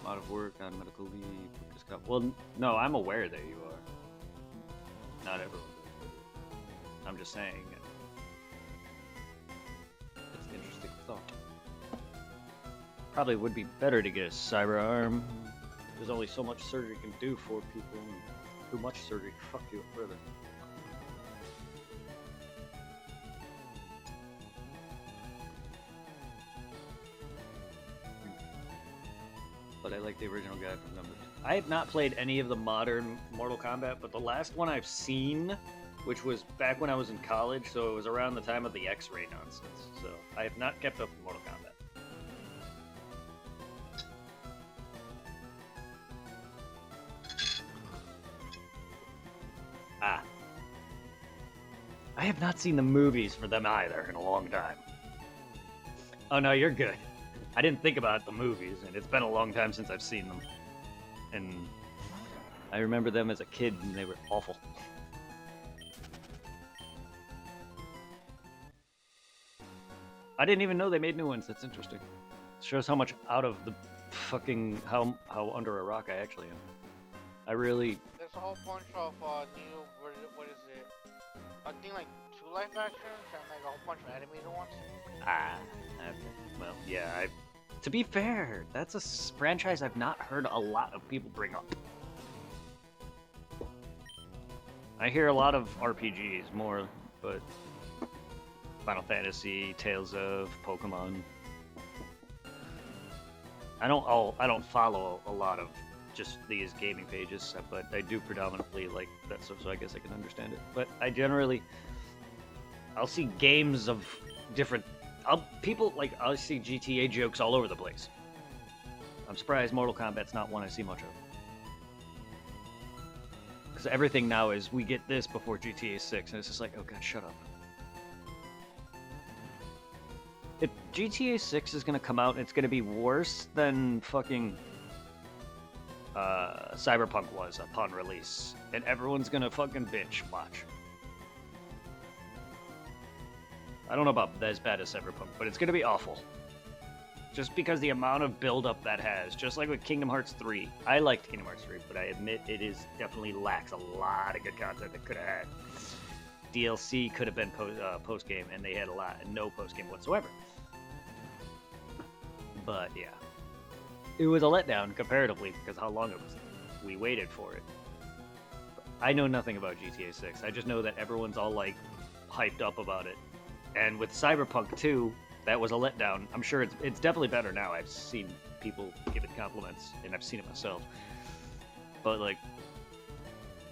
Out of work, on medical leave. Well, no, I'm aware that you are. Not everyone. I'm just saying. It's an interesting thought. Probably would be better to get a cyber arm. There's only so much surgery can do for people, and too much surgery fuck you up further. But I like the original guy from Number 2. I have not played any of the modern Mortal Kombat, but the last one I've seen, which was back when I was in college, so it was around the time of the X-ray nonsense. So I have not kept up with Mortal Kombat. Ah. I have not seen the movies for them either in a long time. Oh no, you're good. I didn't think about the movies, and it's been a long time since I've seen them. And I remember them as a kid, and they were awful. I didn't even know they made new ones. That's interesting. It shows how much out of the fucking... how under a rock I actually am. I really... There's a whole bunch of new, what is it? I think like 2 live actions and like a whole bunch of animated ones. Well, yeah, to be fair, that's a franchise I've not heard a lot of people bring up. I hear a lot of RPGs more, but Final Fantasy, Tales of, Pokemon. I don't follow a lot of just these gaming pages, but I do predominantly like that stuff, so I guess I can understand it. But I generally, I'll see games of different. I'll see GTA jokes all over the place. I'm surprised Mortal Kombat's not one I see much of. Because everything now is, we get this before GTA 6, and it's just like, oh god, shut up. If GTA 6 is going to come out and it's going to be worse than fucking Cyberpunk was upon release, and everyone's going to fucking bitch, watch. I don't know about as bad as Cyberpunk, but it's going to be awful. Just because the amount of build-up that has. Just like with Kingdom Hearts 3. I liked Kingdom Hearts 3, but I admit it is definitely lacks a lot of good content it could have had. DLC could have been post-game, and they had no post-game whatsoever. But yeah. It was a letdown comparatively because how long we waited for it. But I know nothing about GTA 6. I just know that everyone's all like hyped up about it. And with Cyberpunk 2, that was a letdown. I'm sure it's definitely better now. I've seen people give it compliments, and I've seen it myself. But like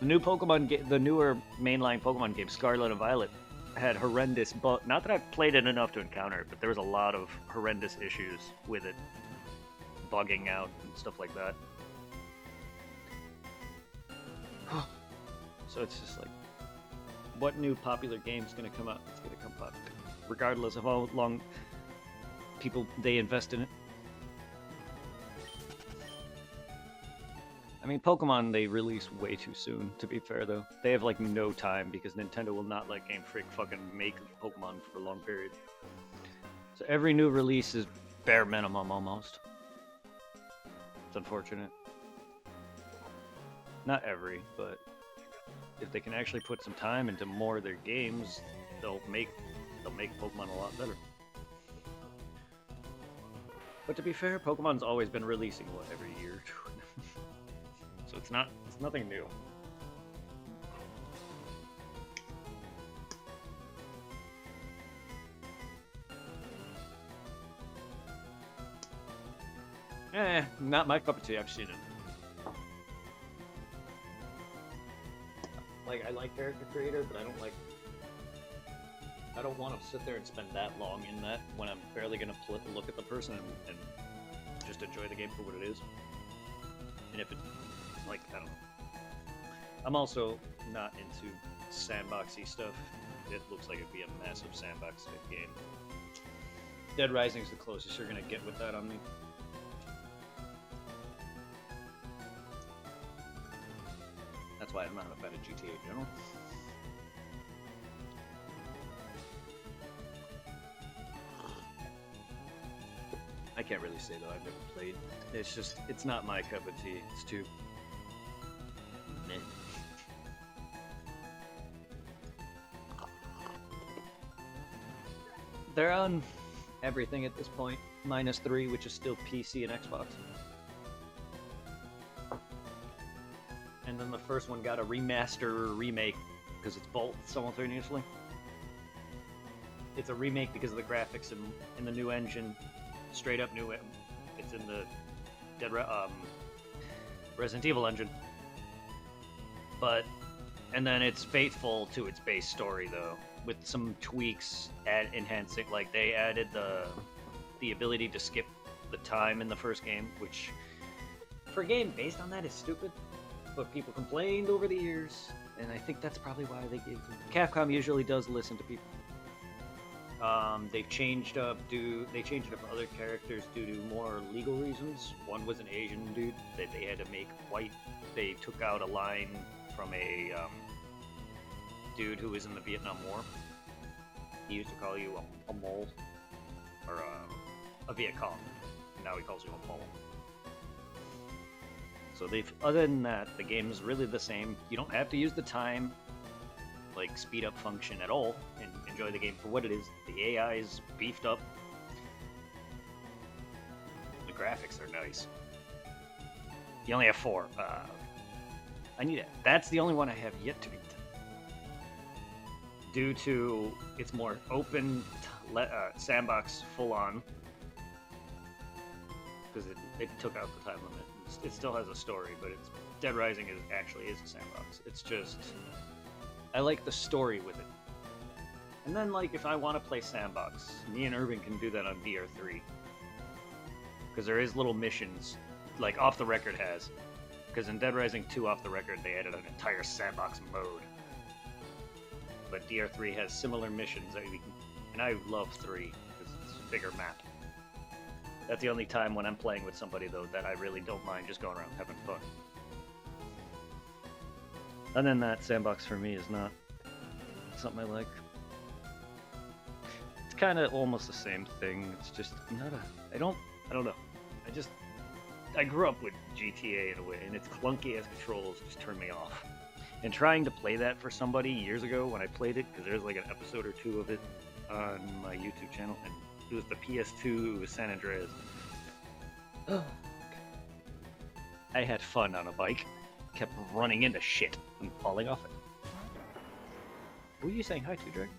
the new the newer mainline Pokemon game, Scarlet and Violet, had horrendous not that I've played it enough to encounter it, but there was a lot of horrendous issues with it bugging out and stuff like that. So it's just like, what new popular game's gonna come out? It's gonna come popular, regardless of how long they invest in it. I mean, Pokemon, they release way too soon, to be fair, though. They have, like, no time, because Nintendo will not let Game Freak fucking make Pokemon for a long period. So every new release is bare minimum, almost. It's unfortunate. Not every, but if they can actually put some time into more of their games, they'll make Pokemon a lot better. But to be fair, Pokemon's always been releasing, every year? So it's nothing new. Not my cup of tea. I've seen it. Like, I like character creator, but I don't want to sit there and spend that long in that when I'm barely gonna look at the person and just enjoy the game for what it is. And if it, like, I don't know. I'm also not into sandboxy stuff. It looks like it'd be a massive sandbox type game. Dead Rising's the closest you're gonna get with that on me. That's why I'm not a fan of GTA in general. I can't really say though, I've never played. It's not my cup of tea. It's too meh. They're on everything at this point, -3, which is still PC and Xbox. And then the first one got a remaster or remake because it's both simultaneously. It's a remake because of the graphics in the new engine. Straight up new. It's in the Resident Evil engine. And then it's faithful to its base story though, with some tweaks enhancing. Like they added the ability to skip the time in the first game, which for a game based on that is stupid. But people complained over the years, and I think that's probably why they gave them. Capcom usually does listen to people. They've changed up other characters due to more legal reasons. One was an Asian dude that they had to make white. They took out a line from a dude who was in the Vietnam War. He used to call you a mole or a Viet Cong. Now he calls you a mole. So other than that, the game is really the same. You don't have to use the time, like speed up function at all, and enjoy the game for what it is. The AI is beefed up. The graphics are nice. You only have 4. I need it. That's the only one I have yet to beat. Due to its more open sandbox full on, because it took out the time limit. It still has a story, but Dead Rising actually is a sandbox. It's just I like the story with it. And then, like, if I want to play sandbox, me and Urban can do that on DR3. Because there is little missions, like Off the Record has. Because in Dead Rising 2 Off the Record, they added an entire sandbox mode. But DR3 has similar missions that we can, and I love 3 because it's a bigger map. That's the only time when I'm playing with somebody, though, that I really don't mind just going around having fun. Other than that, sandbox for me is not something I like. It's kind of almost the same thing. It's just not I don't know. I grew up with GTA in a way, and its clunky ass controls just turned me off. And trying to play that for somebody years ago when I played it, because there's like an episode or 2 of it on my YouTube channel, and it was the PS2, it was San Andreas. I had fun on a bike. Kept running into shit and falling off it. Who are you saying hi to, Dragon?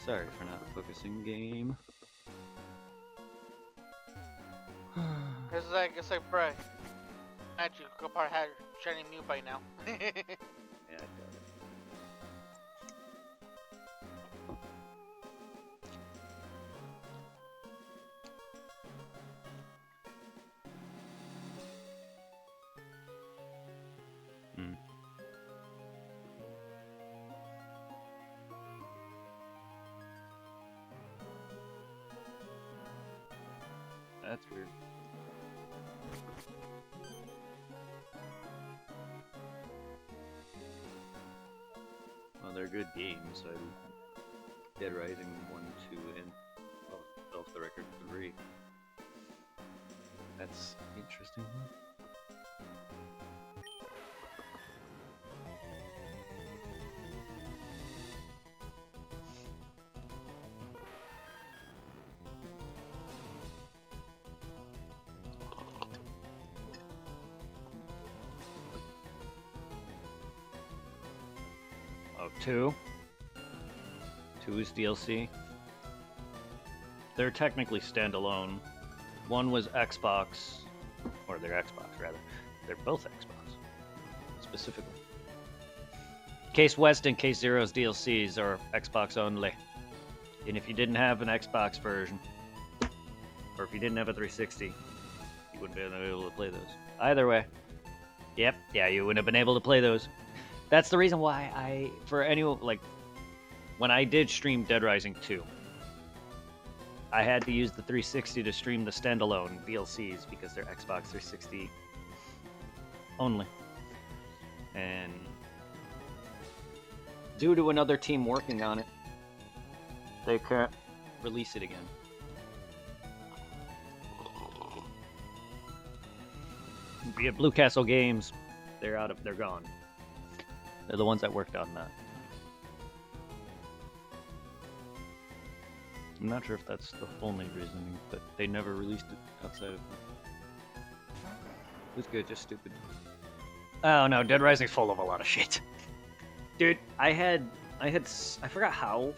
Sorry for not focusing, game. It's like, bruh. Actually, you could probably have shiny Mew by now. Yeah, I got it. Hmm. That's weird. Well, they're good games. Dead Rising 1, 2, and off the record 3. That's interesting. Oh, 2. 2 is DLC. They're technically standalone. One was Xbox, or they're Xbox rather. They're both Xbox, specifically. Case West and Case Zero's DLCs are Xbox only. And if you didn't have an Xbox version, or if you didn't have a 360, you wouldn't be able to play those. Either way. Yep, yeah, you wouldn't have been able to play those. That's the reason why when I did stream Dead Rising 2, I had to use the 360 to stream the standalone DLCs because they're Xbox 360 only. And due to another team working on it, they can't release it again. Be it Blue Castle Games, they're gone. They're the ones that worked on that. I'm not sure if that's the only reasoning, but they never released it outside of that. It was good, just stupid. Oh no, Dead Rising's full of a lot of shit. Dude, I forgot how,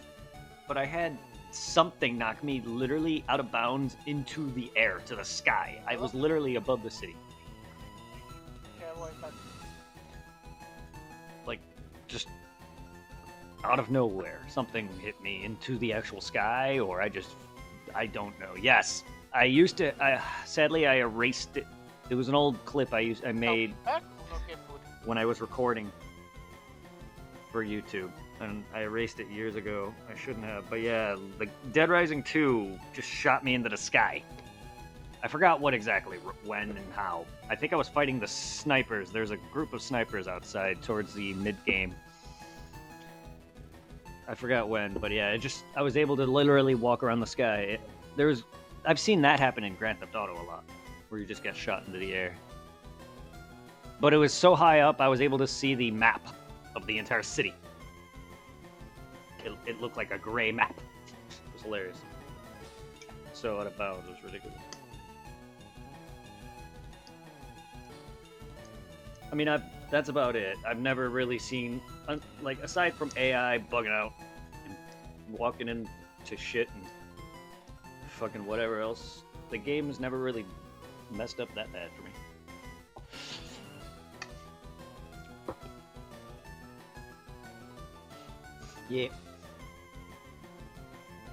but I had something knock me literally out of bounds into the air, to the sky. I was literally above the city. Like, just out of nowhere, something hit me into the actual sky, or I don't know. Yes, sadly I erased it. It was an old clip I made when I was recording for YouTube, and I erased it years ago. I shouldn't have, but yeah, the Dead Rising 2 just shot me into the sky. I forgot what exactly, when and how. I think I was fighting the snipers. There's a group of snipers outside towards the mid-game. I forgot when, but yeah, I was able to literally walk around the sky. I've seen that happen in Grand Theft Auto a lot, where you just get shot into the air. But it was so high up, I was able to see the map of the entire city. It looked like a gray map. It was hilarious. So out of bounds, it was ridiculous. I mean, that's about it. I've never really seen, like, aside from AI bugging out and walking into shit and fucking whatever else, the game's never really messed up that bad for me. Yeah.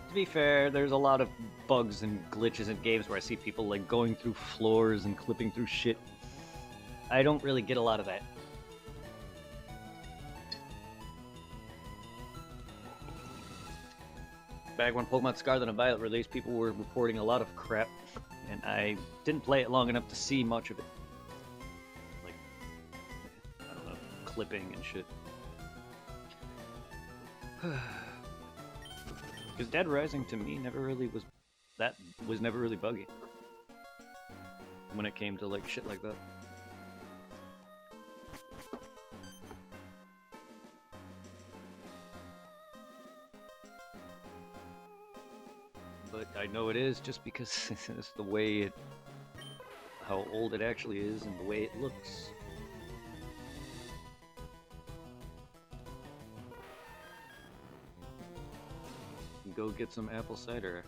To be fair, there's a lot of bugs and glitches in games where I see people, like, going through floors and clipping through shit. I don't really get a lot of that. Back when Pokemon Scarlet and Violet released, people were reporting a lot of crap, and I didn't play it long enough to see much of it. Like, I don't know, clipping and shit. Because Dead Rising to me never really was never really buggy when it came to like shit like that. But I know it is just because it's the way how old it actually is and the way it looks. go get some apple cider.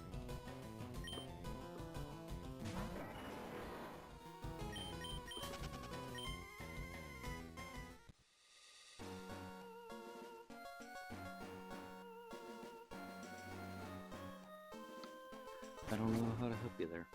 I don't know how to help you there.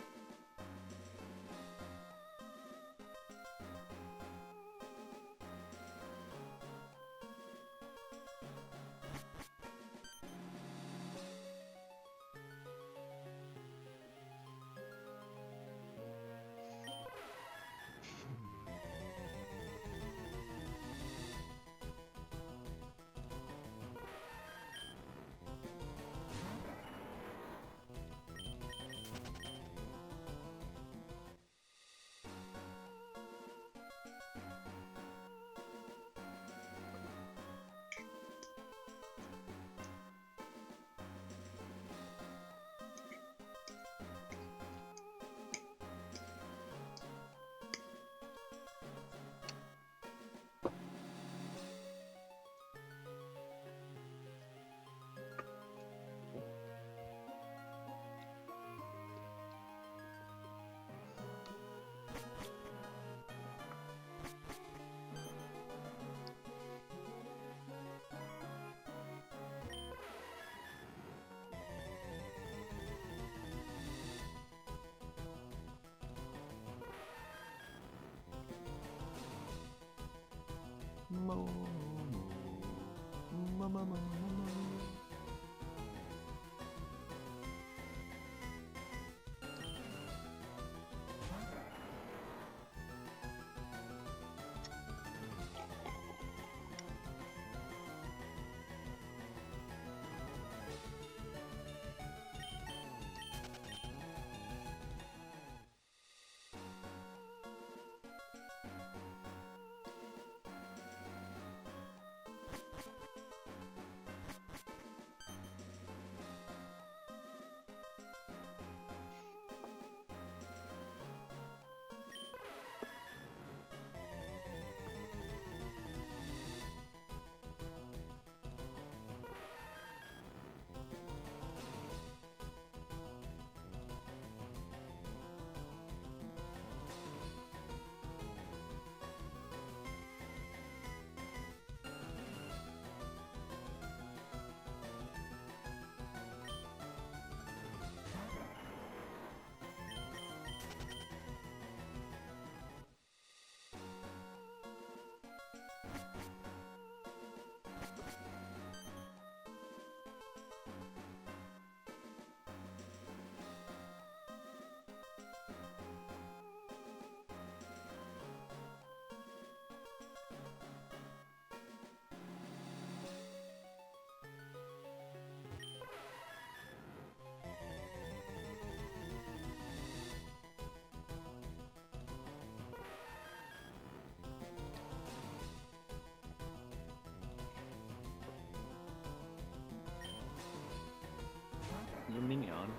Your minion.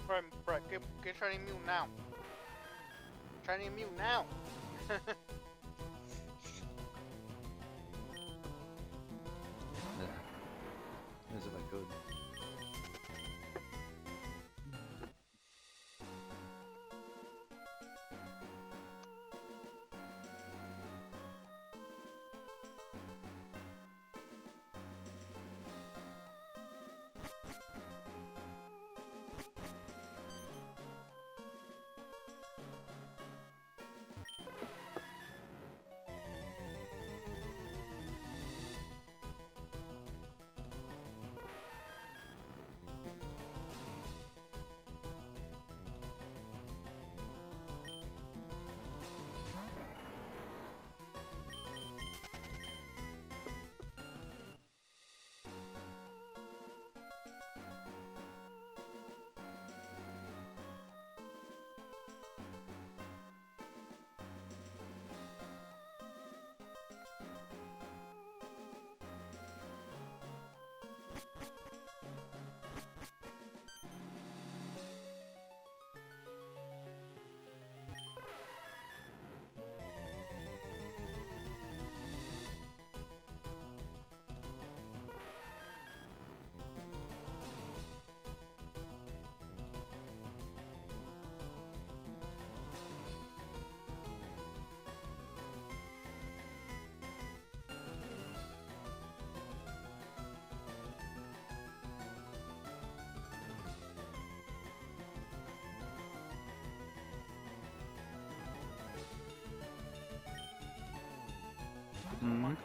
Bro, get shiny Mew now. Shiny Mew now. As if I could. Come on, Mew.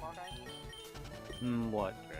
Come on, shiny. What, Greg?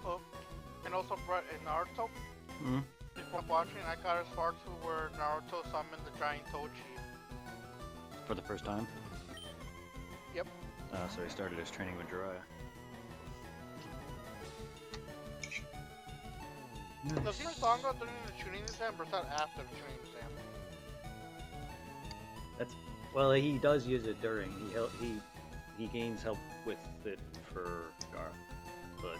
Oh, and also, bro, in Naruto, Hmm? before watching, I got as far to where Naruto summoned the giant Tochi. For the first time? Yep. So he started his training with Jiraiya. Was he stronger during the tuning exam or was that after the tuning exam? Well, he does use it during. He gains help with it for Gaara, but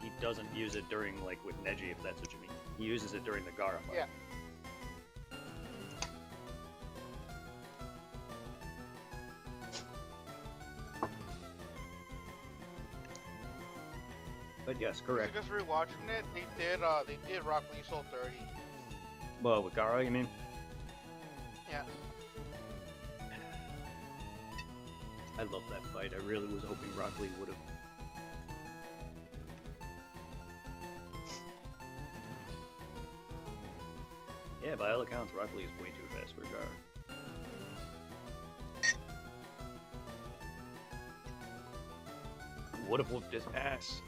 he doesn't use it during, like, with Neji, if that's what you mean. He uses it during the Gaara fight. Yeah. But yes, correct. Just rewatching it, they did Rock Lee Soul 30. Well, with Gara, you mean? Yeah. I love that fight. I really was hoping Rock Lee would have. Yeah, by all accounts, Rock Lee is way too fast for Gara. Would have whooped his ass.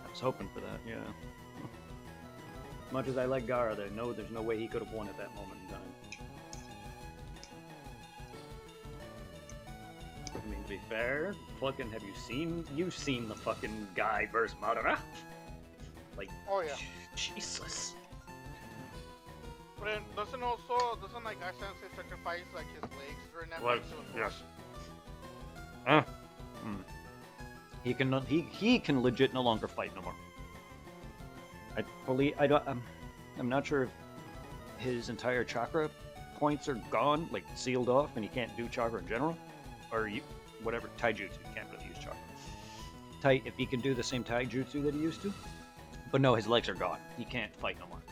I was hoping for that, yeah. As much as I like Gara, there's no way he could have won at that moment in time. I mean, to be fair, fucking, you've seen the fucking guy versus Madara? Like, Oh yeah. Jesus. But then doesn't like Guy Sensei sacrifice like his legs during that What? fight? So Yes. He can legit no longer fight no more. I'm not sure if his entire chakra points are gone, like sealed off, and he can't do chakra in general, or whatever taijutsu. He can't really use chakra. If he can do the same taijutsu that he used to, but no, his legs are gone. He can't fight no more.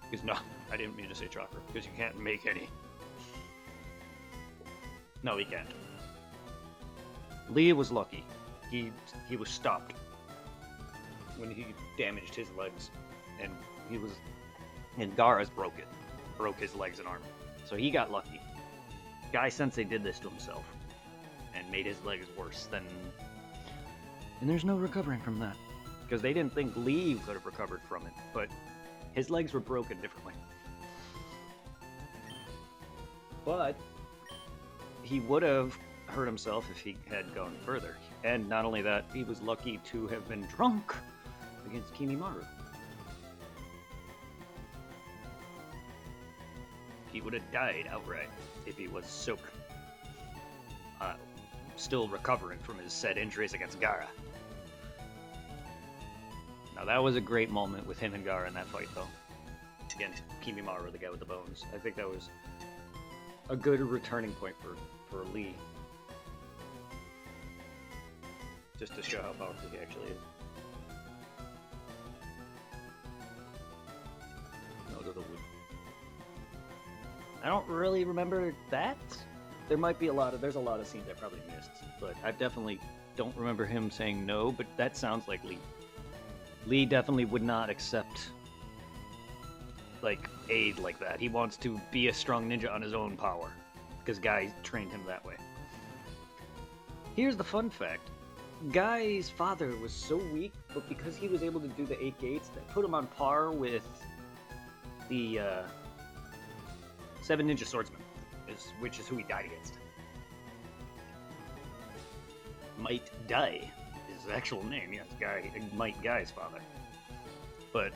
Because no, I didn't mean to say chakra, because you can't make any. No, he can't. Lee was lucky. He was stopped when he damaged his legs, and Gaara's broke his legs and arm. So he got lucky. Guy Sensei did this to himself and made his legs worse than. And there's no recovering from that because they didn't think Lee could have recovered from it, but his legs were broken differently. But he would have hurt himself if he had gone further. And not only that, he was lucky to have been drunk against Kimimaru. He would have died outright if he was so still recovering from his said injuries against Gaara. Now that was a great moment with him and Gaara in that fight though. Against Kimimaru, the guy with the bones. I think that was a good returning point for Lee. Just to show how powerful he actually is. No to the wood. I don't really remember that. There's a lot of scenes I probably missed, but I definitely don't remember him saying no, but that sounds like Lee. Lee definitely would not accept like aid like that. He wants to be a strong ninja on his own power because Guy trained him that way. Here's the fun fact. Guy's father was so weak, but because he was able to do the 8 gates, that put him on par with the 7 Ninja Swordsmen, which is who he died against. Might Dai is his actual name, yes, Might Guy's father. But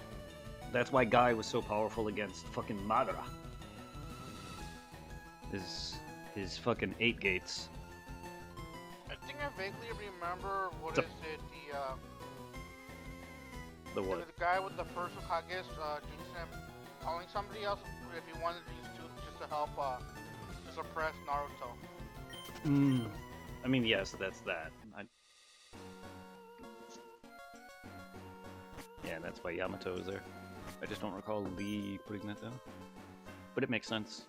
that's why Guy was so powerful against fucking Madara. His fucking 8 gates. I think I vaguely remember The what? The guy with the first Hokage, Jinsen, telling somebody else if he wanted these two just to help to suppress Naruto. I mean, yes, that's that. Yeah, that's why Yamato is there. I just don't recall Lee putting that down. But it makes sense.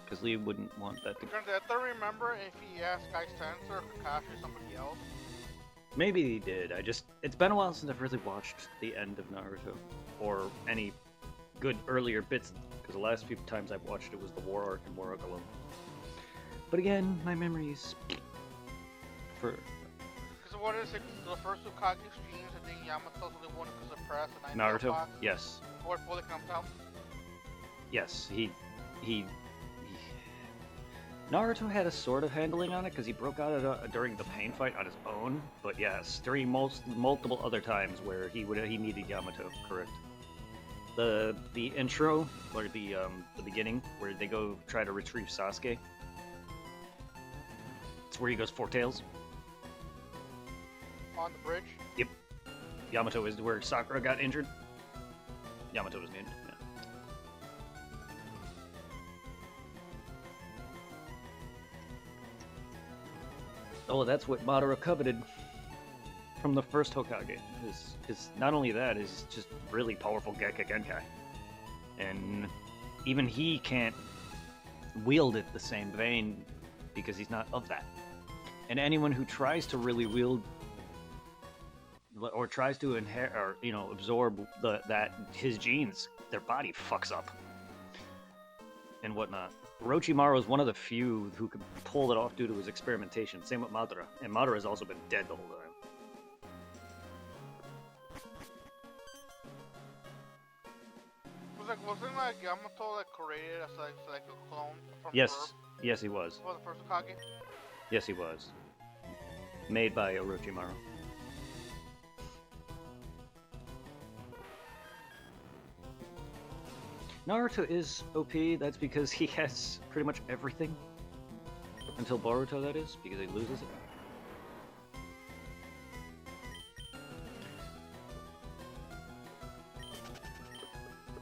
Because Lee wouldn't want that to... I don't remember if he asked Guy Sensei or Kakashi or somebody else. Maybe he did. It's been a while since I've really watched the end of Naruto. Or any good earlier bits. Because the last few times I've watched it was the War Arc and War Arc alone. But again, my memories... Because what is it? The first Hokage streams and then Yamato's the one who suppress and Naruto? Yes. Before it fully comes out? Yes, he Naruto had a sort of handling on it because he broke out during the pain fight on his own. But yes, during multiple other times where he needed Yamato. Correct. The intro or the beginning where they go try to retrieve Sasuke. It's where he goes 4 tails. On the bridge? Yep. Yamato is where Sakura got injured. Yamato was named. Yeah. Oh, that's what Madara coveted. from the first Hokage. Is not only that, is just really powerful Gekkei Genkai, and even he can't wield it the same vein because he's not of that. And anyone who tries to really wield or tries to inherit or absorb that his genes, their body fucks up and whatnot. Orochimaru is one of the few who could pull it off due to his experimentation. Same with Madara, and Madara has also been dead the whole time. Wasn't Yamato created as like a clone from Yes, Earth yes he was. for the first Hokage? Yes he was. Made by Orochimaru. Naruto is OP, that's because he has pretty much everything. Until Boruto, that is, because he loses it.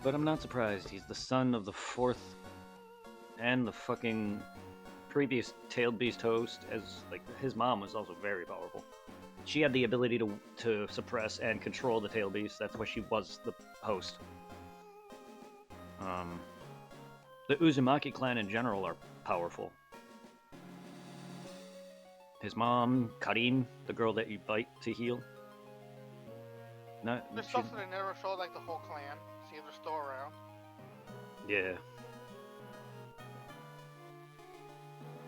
But I'm not surprised, he's the son of the fourth and the fucking previous tailed beast host, as like his mom was also very powerful. She had the ability to suppress and control the tailed beast, that's why she was the host. The Uzumaki clan in general are powerful. His mom, Karin, the girl that you bite to heal. There's stuff that they never showed, like the whole clan. See if they're still around. Yeah.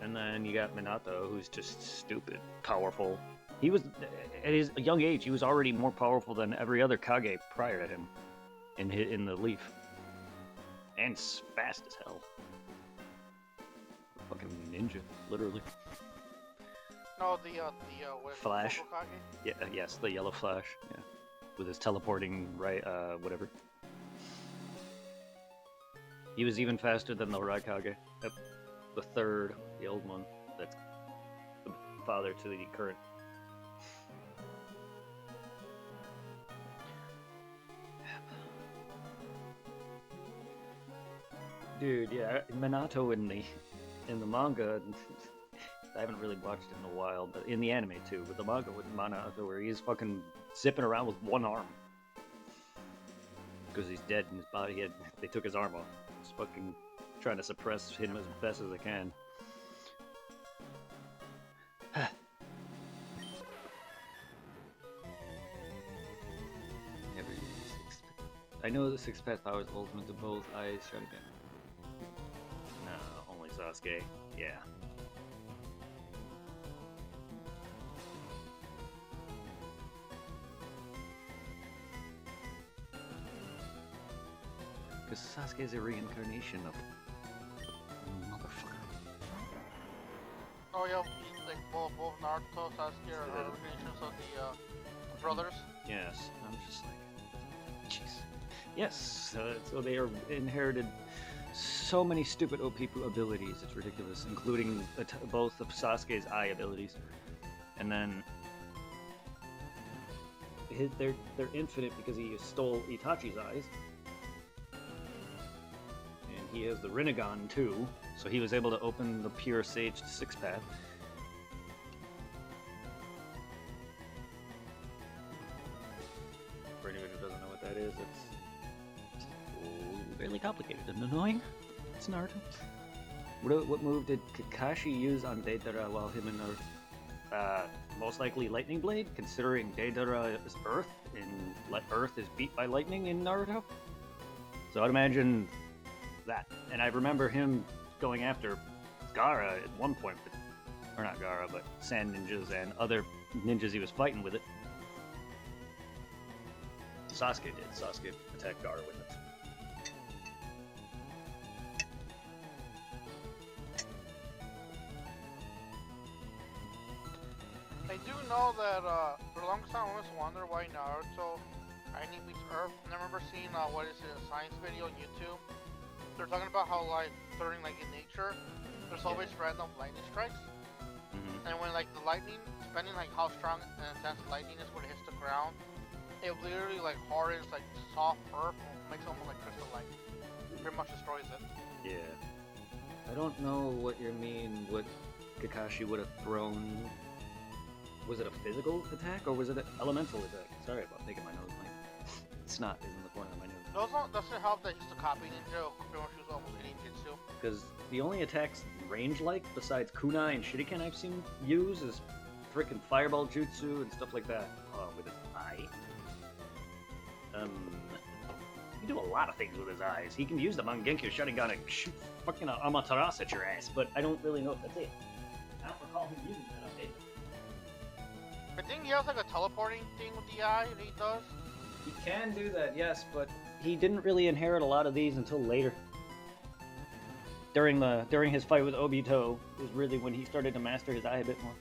And then you got Minato, who's just stupid, powerful. He was, at his young age, he was already more powerful than every other Kage prior to him in the Leaf. And fast as hell. Fucking ninja, literally. No, what is it, Flash. Hokage? Yeah, yes, the yellow flash. Yeah, with his teleporting whatever. He was even faster than the Raikage. Yep. The third, the old one. That's the father to the current. Dude, yeah, Minato in the manga, I haven't really watched it in a while, but in the anime too, with the manga with Minato, where he's fucking zipping around with one arm. Because he's dead in his body, they took his arm off. He's fucking trying to suppress him as best as they can. I know the sixth path power is ultimate to both eyes. Try it again. No, only Sasuke. Yeah. Because Sasuke is a reincarnation of motherfucker. Oh yeah, like both Naruto, Sasuke are reincarnations of the brothers. Yes, I'm just like, jeez. Yes, so they are inherited so many stupid OP abilities, it's ridiculous, including both of Sasuke's eye abilities. And then they're infinite because he stole Itachi's eyes. And he has the Rinnegan too, so he was able to open the pure Sage Six Path. For anyone who doesn't know what that is, it's fairly complicated and annoying. It's Naruto. What move did Kakashi use on Deidara while him and Naruto? Most likely Lightning Blade, considering Deidara is Earth, and Earth is beat by lightning in Naruto. So I'd imagine that. And I remember him going after Gaara at one point, or not Gaara, but Sand Ninjas and other ninjas he was fighting with it. Sasuke did. Sasuke attacked Gaara with it. I do know that for the longest time I always wondered why Naruto only beats Earth. And I remember seeing a science video on YouTube. They're talking about how during in nature, there's always random lightning strikes. Mm-hmm. And when the lightning, depending how strong and intense lightning is when it hits the ground, it literally hardens soft earth and makes it almost like crystal light. Pretty much destroys it. Yeah. I don't know what you mean, what Kakashi would have thrown Was it a physical attack or was it an elemental attack? Sorry about taking my nose. My snot is in the corner of my nose. Doesn't help that he's a copy ninja. Pretty much was almost any jutsu. Because the only attacks range-like besides kunai and shuriken I've seen use is frickin' fireball jutsu and stuff like that. With his eye. He can do a lot of things with his eyes. He can use the Mangenkyo Sharingan and shoot fucking Amaterasu at your ass, but I don't really know if that's it. I don't recall him using that on David. I think he has like a teleporting thing with the eye that he does. He can do that, yes, but he didn't really inherit a lot of these until later. During his fight with Obito was really when he started to master his eye a bit more.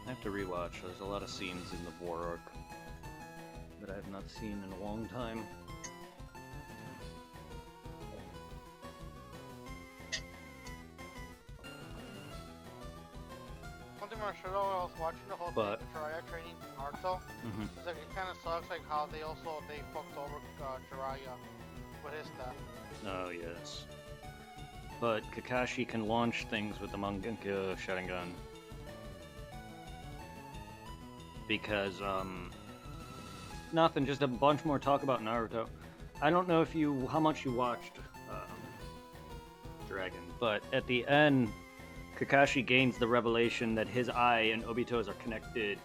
I have to rewatch. There's a lot of scenes in the War arc that I have not seen in a long time. Jiraiya training Naruto. Mhm. It's like it kind of sucks like how they fucked over Jiraiya with his stuff. Oh, yes. But Kakashi can launch things with the Mangekyou Sharingan. Because, nothing, just a bunch more talk about Naruto. I don't know how much you watched Dragon, but at the end, Kakashi gains the revelation that his eye and Obito's are connected.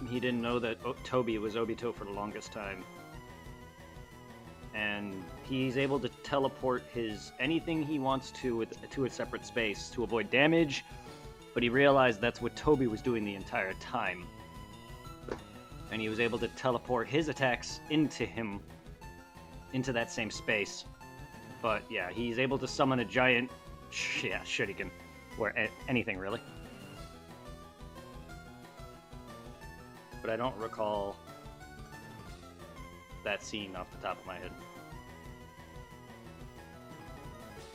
He didn't know that Toby was Obito for the longest time. And he's able to teleport anything he wants to a separate space to avoid damage, but he realized that's what Toby was doing the entire time. And he was able to teleport his attacks into that same space. But yeah, he's able to summon a giant shuriken, or anything really. But I don't recall that scene off the top of my head.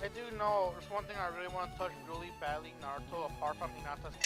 I do know there's one thing I really want to touch really badly Naruto apart from Hinata's